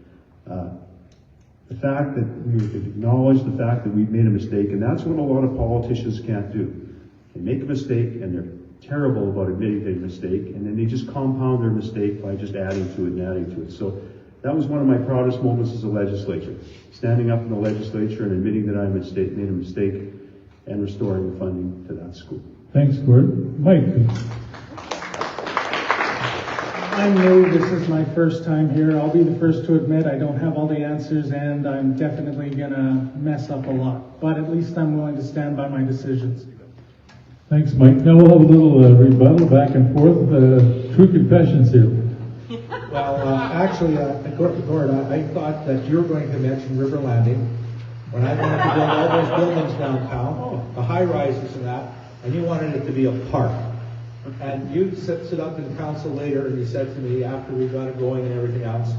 the fact that we acknowledge the fact that we've made a mistake, and that's what a lot of politicians can't do. They make a mistake and they're terrible about admitting they made a mistake, and then they just compound their mistake by just adding to it and adding to it. So that was one of my proudest moments as a legislator, standing up in the legislature and admitting that I made a mistake and restoring the funding to that school. Thanks, Gord. Mike. I'm new, this is my first time here. I'll be the first to admit I don't have all the answers and I'm definitely gonna mess up a lot. But at least I'm willing to stand by my decisions. Thanks, Mike. Now we'll have a little rebuttal back and forth. True confessions here. Well, actually, Gord, I thought that you were going to mention River Landing when I wanted to build all those buildings downtown, the high rises and that, and you wanted it to be a park. And you sit up in council later and you said to me after we got it going and everything else,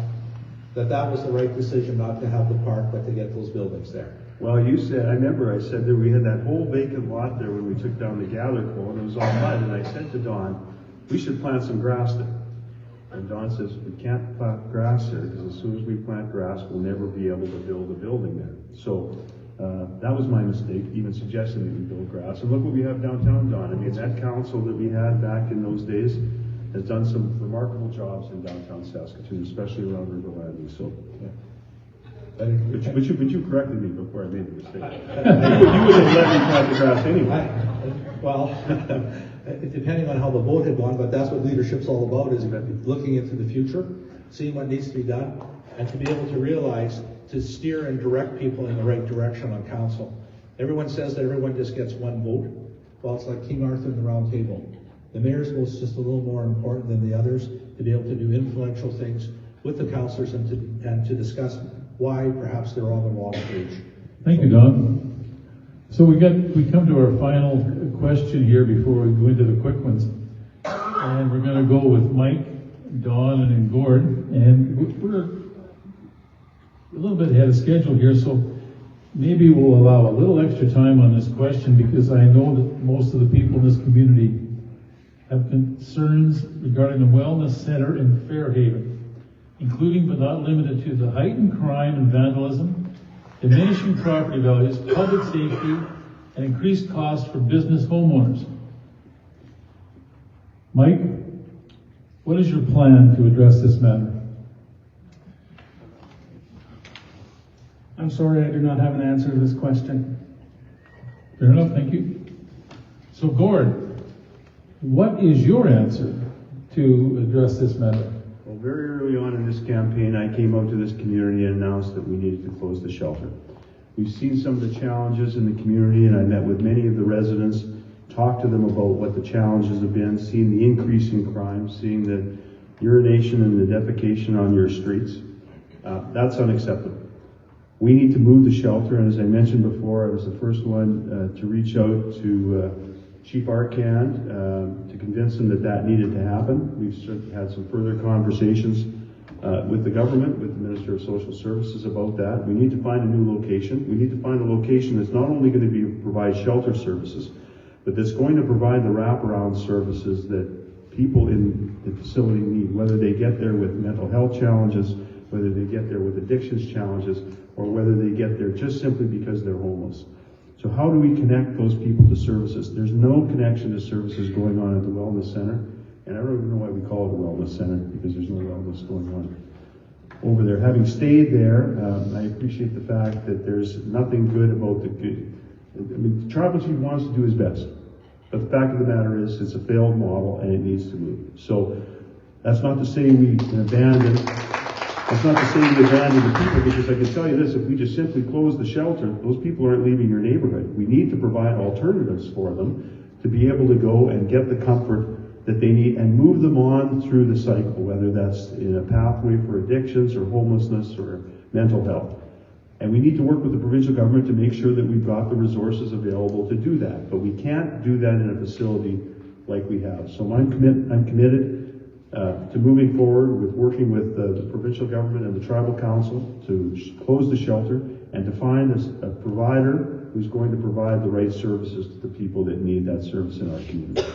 that was the right decision not to have the park but to get those buildings there. Well, you said, I remember I said that we had that whole vacant lot there when we took down the gather pole and it was all mud, and I said to Don, we should plant some grass there. And Don says, we can't plant grass there because as soon as we plant grass, we'll never be able to build a building there. So that was my mistake, even suggesting that we build grass. And look what we have downtown, Don. I mean, that council that we had back in those days has done some remarkable jobs in downtown Saskatoon, especially around River Landing. So, yeah. But you corrected me before I made the mistake. You would have let me plant the grass anyway. Well, depending on how the vote had gone, but that's what leadership's all about, is looking into the future, seeing what needs to be done, and to be able to realize, to steer and direct people in the right direction on council. Everyone says that everyone just gets one vote. Well, it's like King Arthur and the Round Table. The mayor's vote is just a little more important than the others to be able to do influential things with the councillors and to discuss why perhaps they're on the wrong page. Thank you, Don. So we come to our final question here before we go into the quick ones. And we're going to go with Mike, Don, and then Gord. And we're a little bit ahead of schedule here, so maybe we'll allow a little extra time on this question because I know that most of the people in this community have concerns regarding the Wellness Center in Fairhaven, including but not limited to the heightened crime and vandalism, diminishing property values, public safety, and increased costs for business homeowners. Mike, what is your plan to address this matter? I'm sorry, I do not have an answer to this question. Fair enough, thank you. So Gord, what is your answer to address this matter? Well, very early on in this campaign, I came out to this community and announced that we needed to close the shelter. We've seen some of the challenges in the community, and I met with many of the residents, talked to them about what the challenges have been, seeing the increase in crime, seeing the urination and the defecation on your streets. That's unacceptable. We need to move the shelter, and as I mentioned before, I was the first one to reach out to Chief Arcand to convince him that needed to happen. We've had some further conversations with the government, with the Minister of Social Services about that. We need to find a new location. We need to find a location that's not only going to provide shelter services, but that's going to provide the wraparound services that people in the facility need, whether they get there with mental health challenges, whether they get there with addictions challenges, or whether they get there just simply because they're homeless. So how do we connect those people to services? There's no connection to services going on at the Wellness Center, and I don't even know why we call it a Wellness Center, because there's no wellness going on over there. Having stayed there, I appreciate the fact that there's nothing good about the good. I mean, the tribal chief wants to do his best, but the fact of the matter is it's a failed model and it needs to move. So that's not to say we abandon. That's not to say we abandon the people, because I can tell you this: if we just simply close the shelter, those people aren't leaving your neighborhood. We need to provide alternatives for them to be able to go and get the comfort that they need and move them on through the cycle, whether that's in a pathway for addictions or homelessness or mental health. And we need to work with the provincial government to make sure that we've got the resources available to do that. But we can't do that in a facility like we have. So I'm committed to moving forward with working with the provincial government and the tribal council to close the shelter and to find a provider who's going to provide the right services to the people that need that service in our community.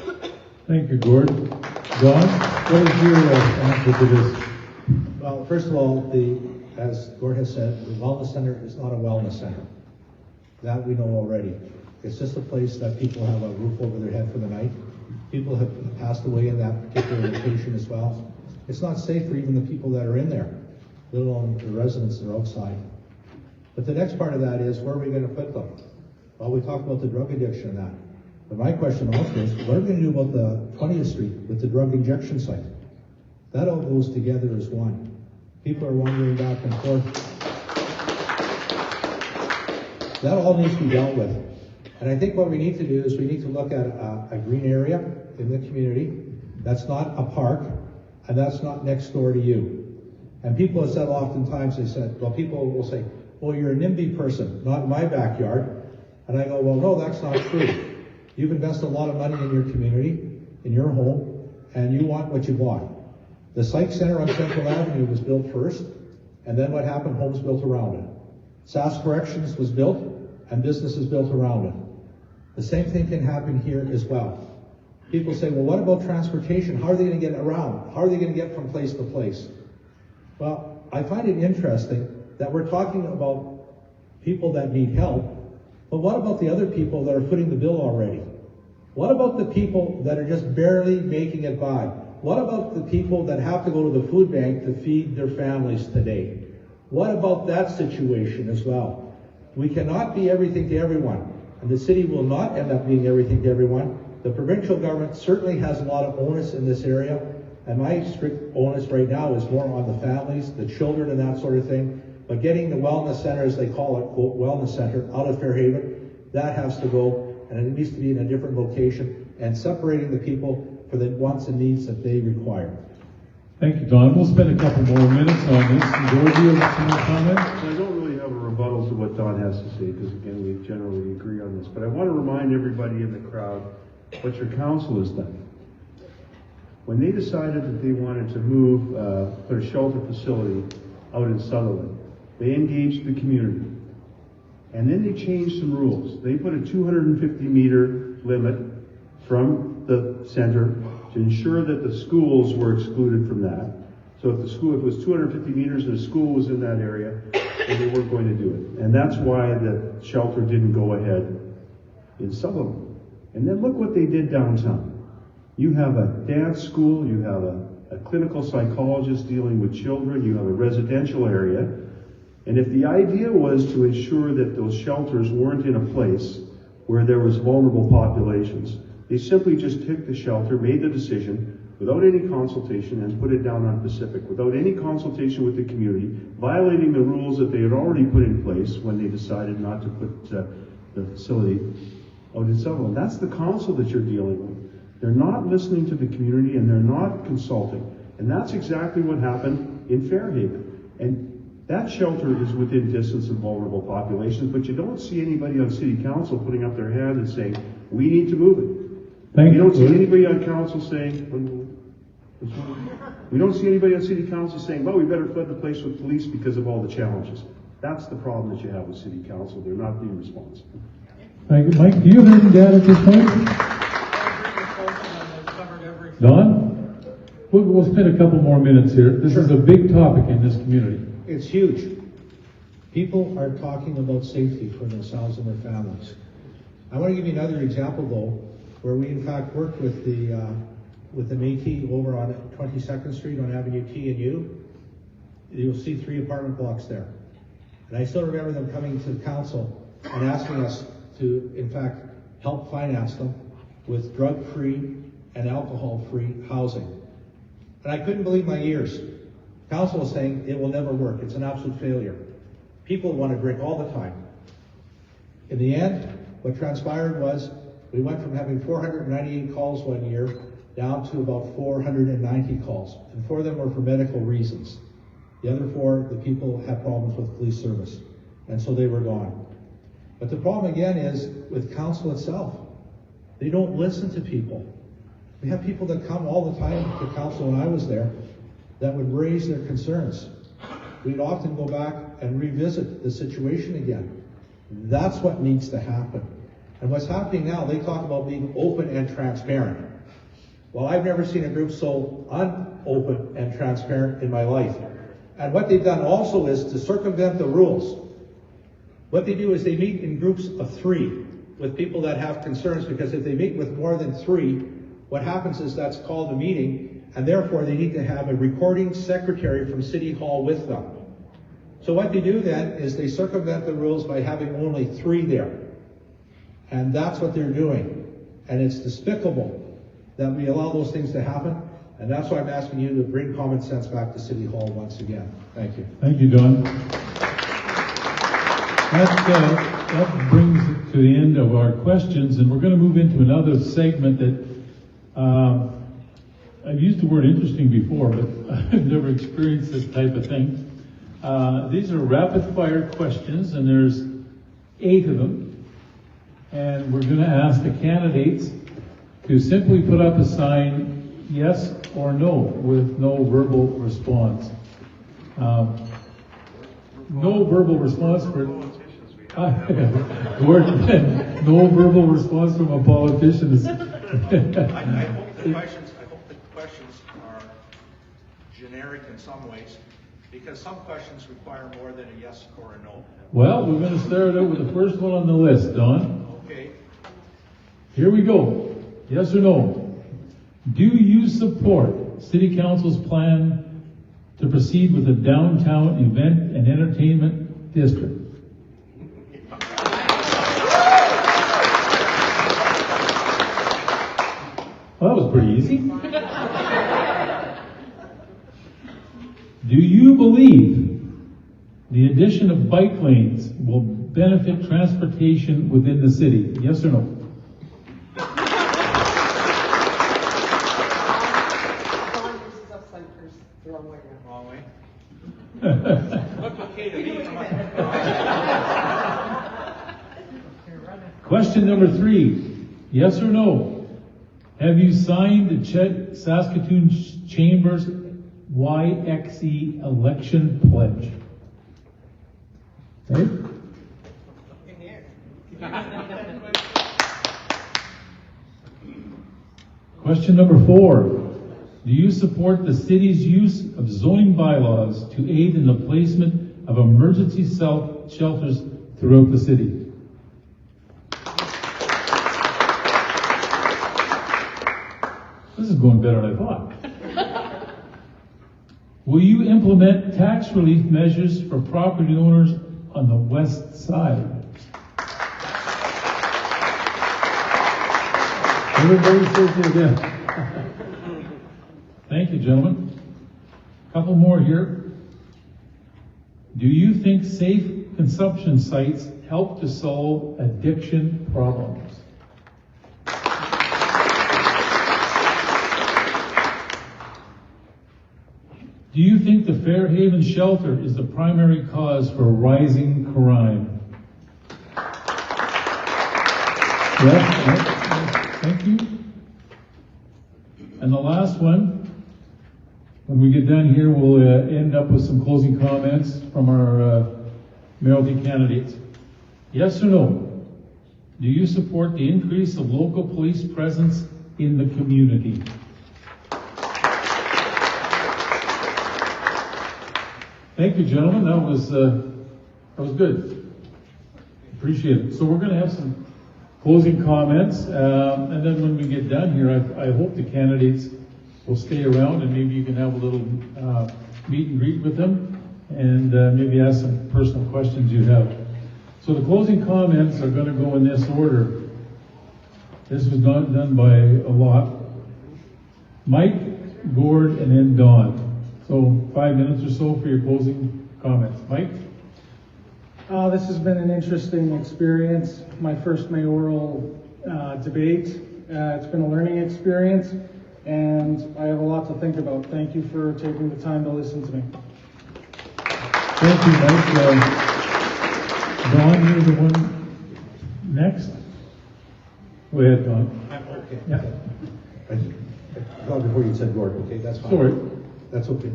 Thank you, Gord. Don, what is your answer to this? Well, first of all, as Gord has said, the Wellness Center is not a wellness center. That we know already. It's just a place that people have a roof over their head for the night. People have passed away in that particular location as well. It's not safe for even the people that are in there, let alone the residents that are outside. But the next part of that is, where are we going to put them? Well, we talked about the drug addiction and that. But my question also is, what are we going to do about the 20th Street with the drug injection site? That all goes together as one. People are wandering back and forth. That all needs to be dealt with. And I think what we need to do is we need to look at a green area in the community that's not a park and that's not next door to you. And people have said oftentimes, people will say, well, you're a NIMBY person, not in my backyard. And I go, well, no, that's not true. You've invested a lot of money in your community, in your home, and you want what you bought. The Psych Center on Central Avenue was built first, and then what happened? Homes built around it. Sask Corrections was built, and businesses built around it. The same thing can happen here as well. People say, well, what about transportation? How are they going to get around? How are they going to get from place to place? Well, I find it interesting that we're talking about people that need help, but what about the other people that are footing the bill already? What about the people that are just barely making it by? What about the people that have to go to the food bank to feed their families today? What about that situation as well? We cannot be everything to everyone, and the city will not end up being everything to everyone. The provincial government certainly has a lot of onus in this area, and my strict onus right now is more on the families, the children, and that sort of thing. But getting the wellness center, as they call it, quote, wellness center, out of Fairhaven, that has to go, and it needs to be in a different location, and separating the people for the wants and needs that they require. Thank you, Don. We'll spend a couple more minutes on this. And Gord, do you have some more comments? I don't really have a rebuttal to what Don has to say, because again, we generally agree on this. But I want to remind everybody in the crowd what your council has done. When they decided that they wanted to move, put a shelter facility out in Sutherland, they engaged the community. And then they changed some rules. They put a 250-meter limit from the center to ensure that the schools were excluded from that. So if it was 250 meters and a school was in that area, then they weren't going to do it. And that's why the shelter didn't go ahead in Sutherland. And then look what they did downtown. You have a dance school, you have a clinical psychologist dealing with children, you have a residential area. And if the idea was to ensure that those shelters weren't in a place where there was vulnerable populations, they simply just took the shelter, made the decision, without any consultation, and put it down on Pacific, without any consultation with the community, violating the rules that they had already put in place when they decided not to put the facility out in Sutherland. That's the council that you're dealing with. They're not listening to the community, and they're not consulting. And that's exactly what happened in Fairhaven. And that shelter is within distance of vulnerable populations, but you don't see anybody on city council putting up their hand and saying, we need to move it. Thank you you. don't see anybody on council saying, we don't see anybody on city council saying, well, we better flood the place with police because of all the challenges. That's the problem that you have with city council. They're not being responsive. Thank you. Mike, do you have anything to add at this point? Don? We'll spend a couple more minutes here. This is a big topic in this community. It's huge. People are talking about safety for themselves and their families. I want to give you another example, though, where we in fact worked with the Métis over on 22nd Street on Avenue T and U. You'll see 3 apartment blocks there. And I still remember them coming to the council and asking us to, in fact, help finance them with drug-free and alcohol-free housing. And I couldn't believe my ears. Council was saying it will never work. It's an absolute failure. People want to drink all the time. In the end, what transpired was we went from having 498 calls one year down to about 490 calls. And 4 of them were for medical reasons. The other 4, the people had problems with police service. And so they were gone. But the problem again is with council itself. They don't listen to people. We have people that come all the time to council when I was there that would raise their concerns. We'd often go back and revisit the situation again. That's what needs to happen. And what's happening now, they talk about being open and transparent. Well, I've never seen a group so unopen and transparent in my life. And what they've done also is to circumvent the rules. What they do is they meet in groups of 3 with people that have concerns, because if they meet with more than 3, what happens is that's called a meeting, and therefore they need to have a recording secretary from City Hall with them. So what they do then is they circumvent the rules by having only 3 there. And that's what they're doing. And it's despicable that we allow those things to happen. And that's why I'm asking you to bring common sense back to City Hall once again. Thank you. Thank you, Don. That brings it to the end of our questions, and we're going to move into another segment that I've used the word interesting before, but I've never experienced this type of thing. These are rapid-fire questions, and there's 8 of them, and we're going to ask the candidates to simply put up a sign, yes or no, with no verbal response. No verbal response for no verbal response from a politician is I hope the questions are generic in some ways, because some questions require more than a yes or a no. Well, we're going to start out with the first one on the list, Don. Okay. Here we go. Yes or no? Do you support City Council's plan to proceed with a downtown event and entertainment district? Well, that was pretty easy. Do you believe the addition of bike lanes will benefit transportation within the city? Yes or no? Wrong way. Look okay to me. Question number 3. Yes or no? Have you signed the Saskatoon Chamber's YXE election pledge? Okay. In the air. Question number 4. Do you support the city's use of zoning bylaws to aid in the placement of emergency shelters throughout the city? This is going better than I thought. Will you implement tax relief measures for property owners on the west side? Everybody says it again. Thank you, gentlemen. A couple more here. Do you think safe consumption sites help to solve addiction problems? Do you think the Fairhaven shelter is the primary cause for rising crime? Yes, thank you. And the last one, when we get done here, we'll end up with some closing comments from our mayoralty candidates. Yes or no? Do you support the increase of local police presence in the community? Thank you, gentlemen. That was good. Appreciate it. So we're going to have some closing comments, and then when we get done here, I hope the candidates will stay around and maybe you can have a little meet and greet with them and maybe ask some personal questions you have. So the closing comments are going to go in this order. This was not done by a lot. Mike, Gord, and then Don. So 5 minutes or so for your closing comments. Mike? This has been an interesting experience. My first mayoral debate. It's been a learning experience, and I have a lot to think about. Thank you for taking the time to listen to me. Thank you, Mike. Don, you're the one next. Go ahead, Don. Okay. Yeah. I thought before you said Gord. Okay, that's fine. Sorry. That's okay.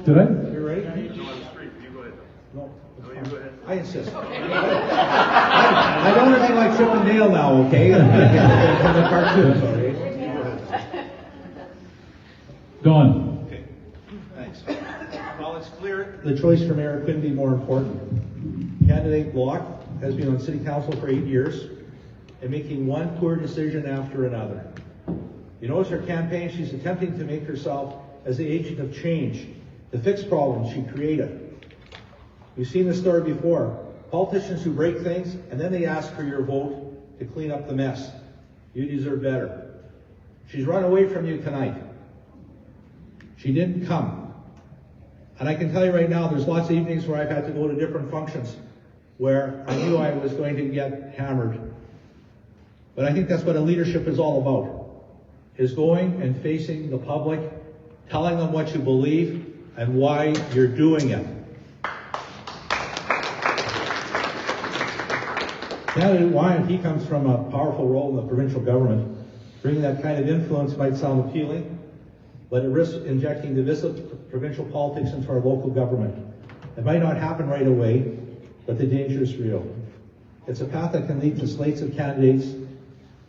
Did I? You ready? No, on the street. You go ahead. No. No, you go ahead. I insist. I don't want to be like Chip and Dale now, okay? From the cartoons, all right? Don. Okay, thanks. Well, it's clear the choice for mayor couldn't be more important. Candidate Block has been on city council for 8 years and making one poor decision after another. You notice her campaign, she's attempting to make herself as the agent of change to fix problems she created. You've seen this story before. Politicians who break things and then they ask for your vote to clean up the mess. You deserve better. She's run away from you tonight. She didn't come. And I can tell you right now, there's lots of evenings where I've had to go to different functions where I knew I was going to get hammered. But I think that's what a leadership is all about, is going and facing the public, telling them what you believe and why you're doing it. Candidate Wyant, he comes from a powerful role in the provincial government. Bringing that kind of influence might sound appealing, but it risks injecting divisive provincial politics into our local government. It might not happen right away, but the danger is real. It's a path that can lead to slates of candidates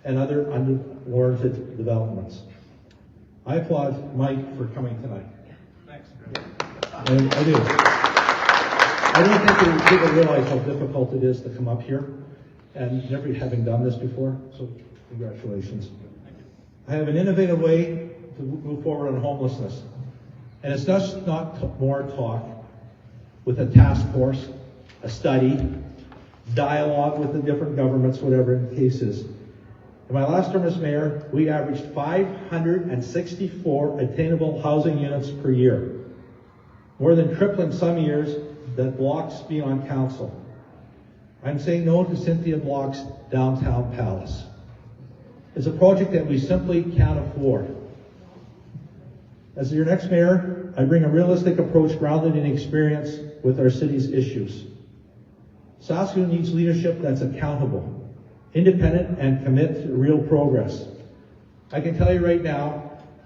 and other unwarranted developments. I applaud Mike for coming tonight. Thanks. And I do. I don't think people realize how difficult it is to come up here, and never having done this before, so congratulations. I have an innovative way to move forward on homelessness. And it's just not more talk with a task force, a study, dialogue with the different governments, whatever the case is. In my last term as mayor, we averaged 564 attainable housing units per year, more than tripling some years that Block's been on council. I'm saying no to Cynthia Block's Downtown Palace. It's a project that we simply can't afford. As your next mayor, I bring a realistic approach grounded in experience with our city's issues. Saskatoon needs leadership that's accountable, independent, and commit to real progress. I can tell you right now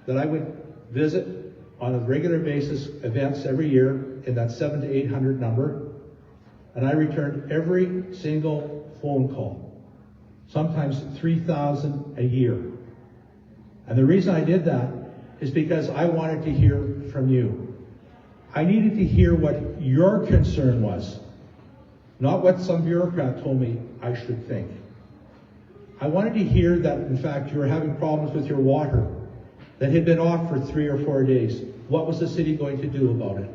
that I would visit on a regular basis events every year in that 700 to 800 number, and I returned every single phone call, sometimes 3,000 a year. And the reason I did that is because I wanted to hear from you. I needed to hear what your concern was, not what some bureaucrat told me I should think. I wanted to hear that, in fact, you were having problems with your water that had been off for 3 or 4 days. What was the city going to do about it?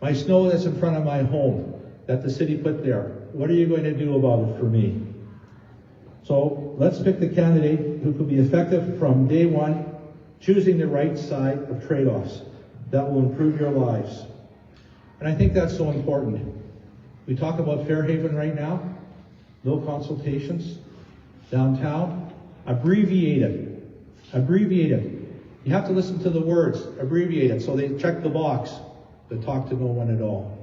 My snow that's in front of my home that the city put there, what are you going to do about it for me? So let's pick the candidate who could be effective from day one, choosing the right side of trade-offs that will improve your lives. And I think that's so important. We talk about Fairhaven right now, no consultations. Downtown, abbreviate it. Abbreviate it. You have to listen to the words, abbreviate it, so they check the box, but talk to no one at all.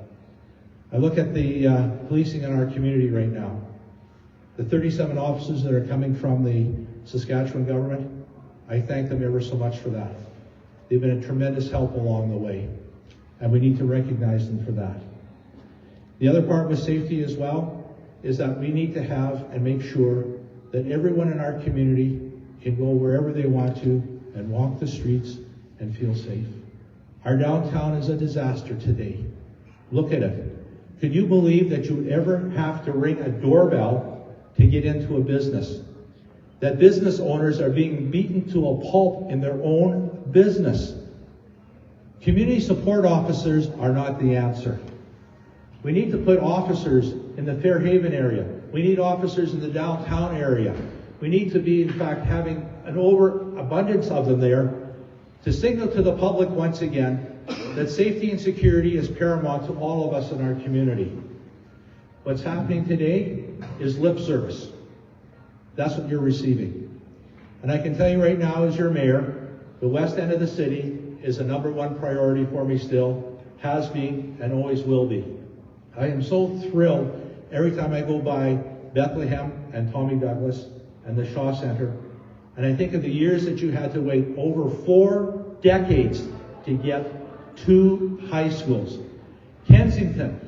I look at the policing in our community right now. The 37 officers that are coming from the Saskatchewan government, I thank them ever so much for that. They've been a tremendous help along the way, and we need to recognize them for that. The other part with safety as well is that we need to have and make sure that everyone in our community can go wherever they want to and walk the streets and feel safe. Our downtown is a disaster today. Look at it. Could you believe that you would ever have to ring a doorbell to get into a business? That business owners are being beaten to a pulp in their own business. Community support officers are not the answer. We need to put officers in the Fairhaven area. We need officers in the downtown area. We need to be, in fact, having an overabundance of them there to signal to the public once again that safety and security is paramount to all of us in our community. What's happening today is lip service. That's what you're receiving. And I can tell you right now, as your mayor, the west end of the city is a #1 priority for me still, has been, and always will be. I am so thrilled every time I go by Bethlehem and Tommy Douglas and the Shaw Center, and I think of the years that you had to wait over 4 decades to get 2 high schools. Kensington,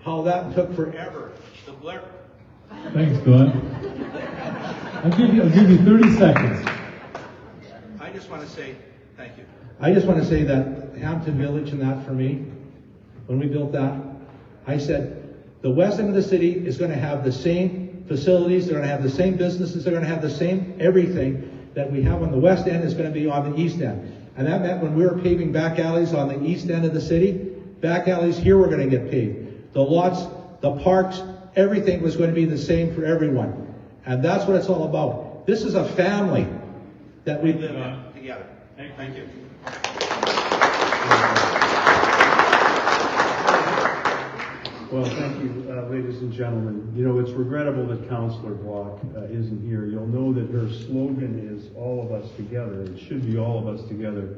how that took forever. The Blair. Thanks, Glenn. I'll give you 30 seconds. I just want to say thank you. I just want to say that Hampton Village and that for me, when we built that, I said the west end of the city is going to have the same facilities, they're going to have the same businesses, they're going to have the same everything that we have on the west end is going to be on the east end. And that meant when we were paving back alleys on the east end of the city, back alleys here were going to get paved. The lots, the parks, everything was going to be the same for everyone. And that's what it's all about. This is a family that we live in together. Thank you. Well, thank you, ladies and gentlemen. You know, it's regrettable that Councillor Block isn't here. You'll know that her slogan is all of us together. It should be all of us together,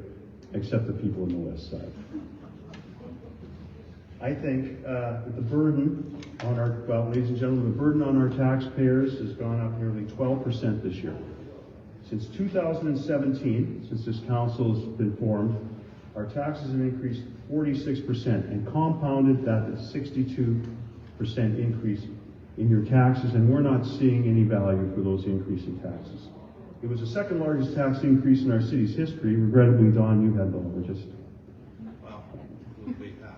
except the people on the west side. I think that the burden on our, well, ladies and gentlemen, the burden on our taxpayers has gone up nearly 12% this year. Since 2017, since this council has been formed, our taxes have increased 46% and compounded that at 62% increase in your taxes, and we're not seeing any value for those increasing taxes. It was the second largest tax increase in our city's history. Regrettably, Don, you had the largest. Well, we'll beat that.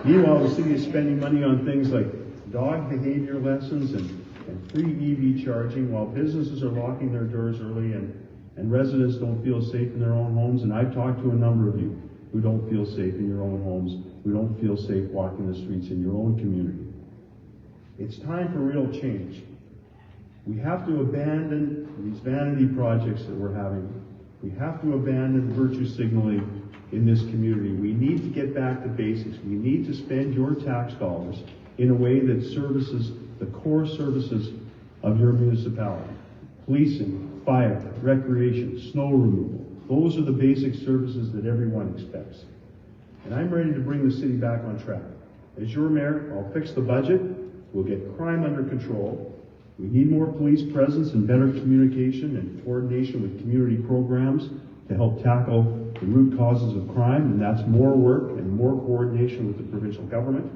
Meanwhile, the city is spending money on things like dog behavior lessons and free EV charging, while businesses are locking their doors early and residents don't feel safe in their own homes. And I've talked to a number of you who don't feel safe in your own homes, who don't feel safe walking the streets in your own community. It's time for real change. We have to abandon these vanity projects that we're having. We have to abandon virtue signaling in this community. We need to get back to basics. We need to spend your tax dollars in a way that services the core services of your municipality. Policing, fire, recreation, snow removal. Those are the basic services that everyone expects. And I'm ready to bring the city back on track. As your mayor, I'll fix the budget. We'll get crime under control. We need more police presence and better communication and coordination with community programs to help tackle the root causes of crime, and that's more work and more coordination with the provincial government,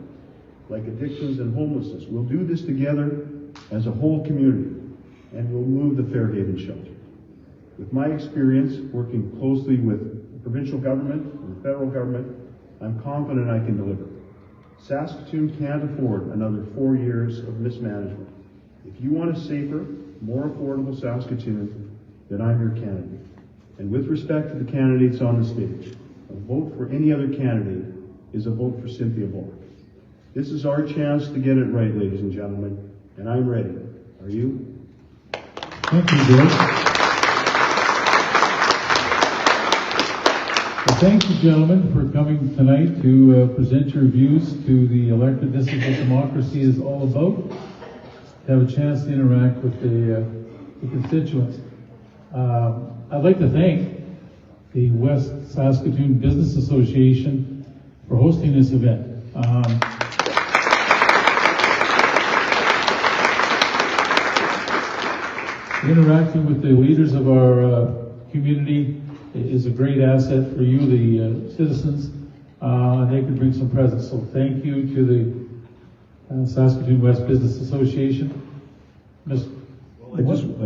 like addictions and homelessness. We'll do this together as a whole community, and we'll move the Fairhaven shelter. With my experience working closely with the provincial government and the federal government, I'm confident I can deliver. Saskatoon can't afford another 4 years of mismanagement. If you want a safer, more affordable Saskatoon, then I'm your candidate. And with respect to the candidates on the stage, a vote for any other candidate is a vote for Cynthia Block. This is our chance to get it right, ladies and gentlemen, and I'm ready. Are you? Thank you, Bill. Well, thank you, gentlemen, for coming tonight to present your views to the elected. This is what democracy is all about. To have a chance to interact with the constituents. I'd like to thank the West Saskatoon Business Association for hosting this event. Interacting with the leaders of our community is a great asset for you, the citizens, and they can bring some presence. So thank you to the Saskatoon West Business Association. I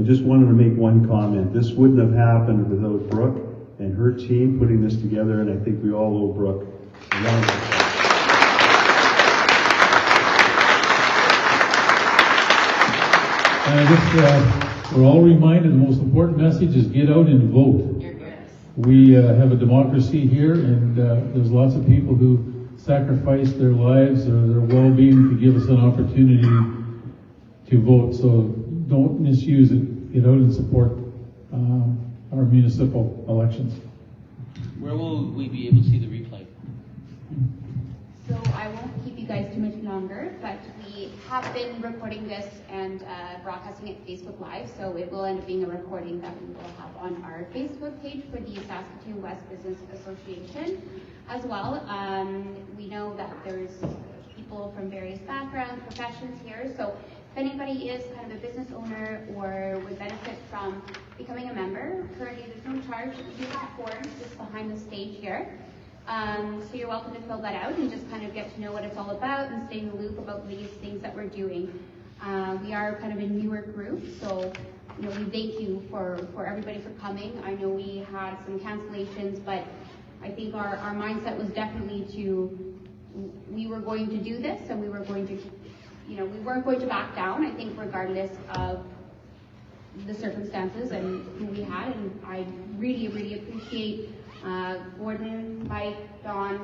just wanted to make one comment. This wouldn't have happened without Brooke and her team putting this together, and I think we all owe Brooke a round of applause. And I guess we're all reminded the most important message is get out and vote. We have a democracy here, and there's lots of people who sacrifice their lives or their well-being to give us an opportunity to vote. So don't misuse it. Get out and support our municipal elections. Where will we be able to see the replay? So I won't keep you guys too much longer, but we have been recording this and broadcasting it Facebook Live, so it will end up being a recording that we will have on our Facebook page for the Saskatoon West Business Association as well. We know that there's people from various backgrounds, professions here, so if anybody is kind of a business owner or would benefit from becoming a member, currently there's no charge. You have forms just behind the stage here. So you're welcome to fill that out and just kind of get to know what it's all about and stay in the loop about these things that we're doing. We are kind of a newer group, so we thank you for everybody for coming. I know we had some cancellations, but I think our mindset was definitely we were going to do this and we were going to, we weren't going to back down, I think, regardless of the circumstances and who we had. And I really, really appreciate Gordon, Mike, Don,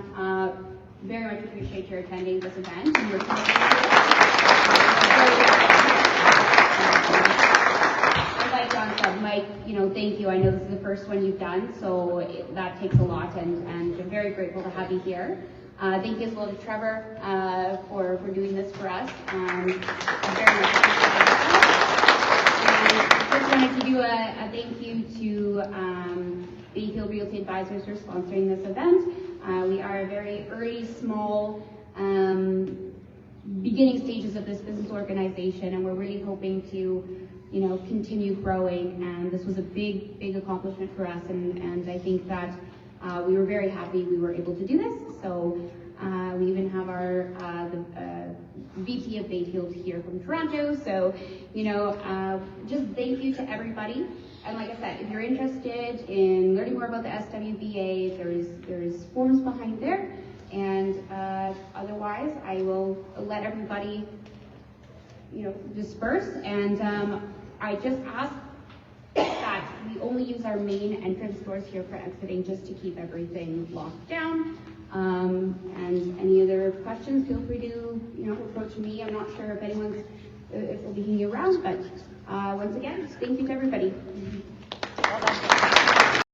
very much appreciate your attending this event. And your like Don said, Mike, thank you. I know this is the first one you've done, so that takes a lot, and I'm very grateful to have you here. Thank you as well to Trevor for doing this for us. Very much appreciate it. And just wanted to do a thank you to Bayfield Realty Advisors for sponsoring this event. We are a very early, small, beginning stages of this business organization, and we're really hoping to, continue growing. And this was a big accomplishment for us, and I think that we were very happy we were able to do this. So we even have our the VP of Bayfield here from Toronto. So just thank you to everybody. And like I said, if you're interested in learning more about the SWBA, there's forms behind there. And otherwise, I will let everybody, disperse. And I just ask that we only use our main entrance doors here for exiting, just to keep everything locked down. And any other questions, feel free to, approach me. I'm not sure if we'll be hanging around, but once again, thank you to everybody.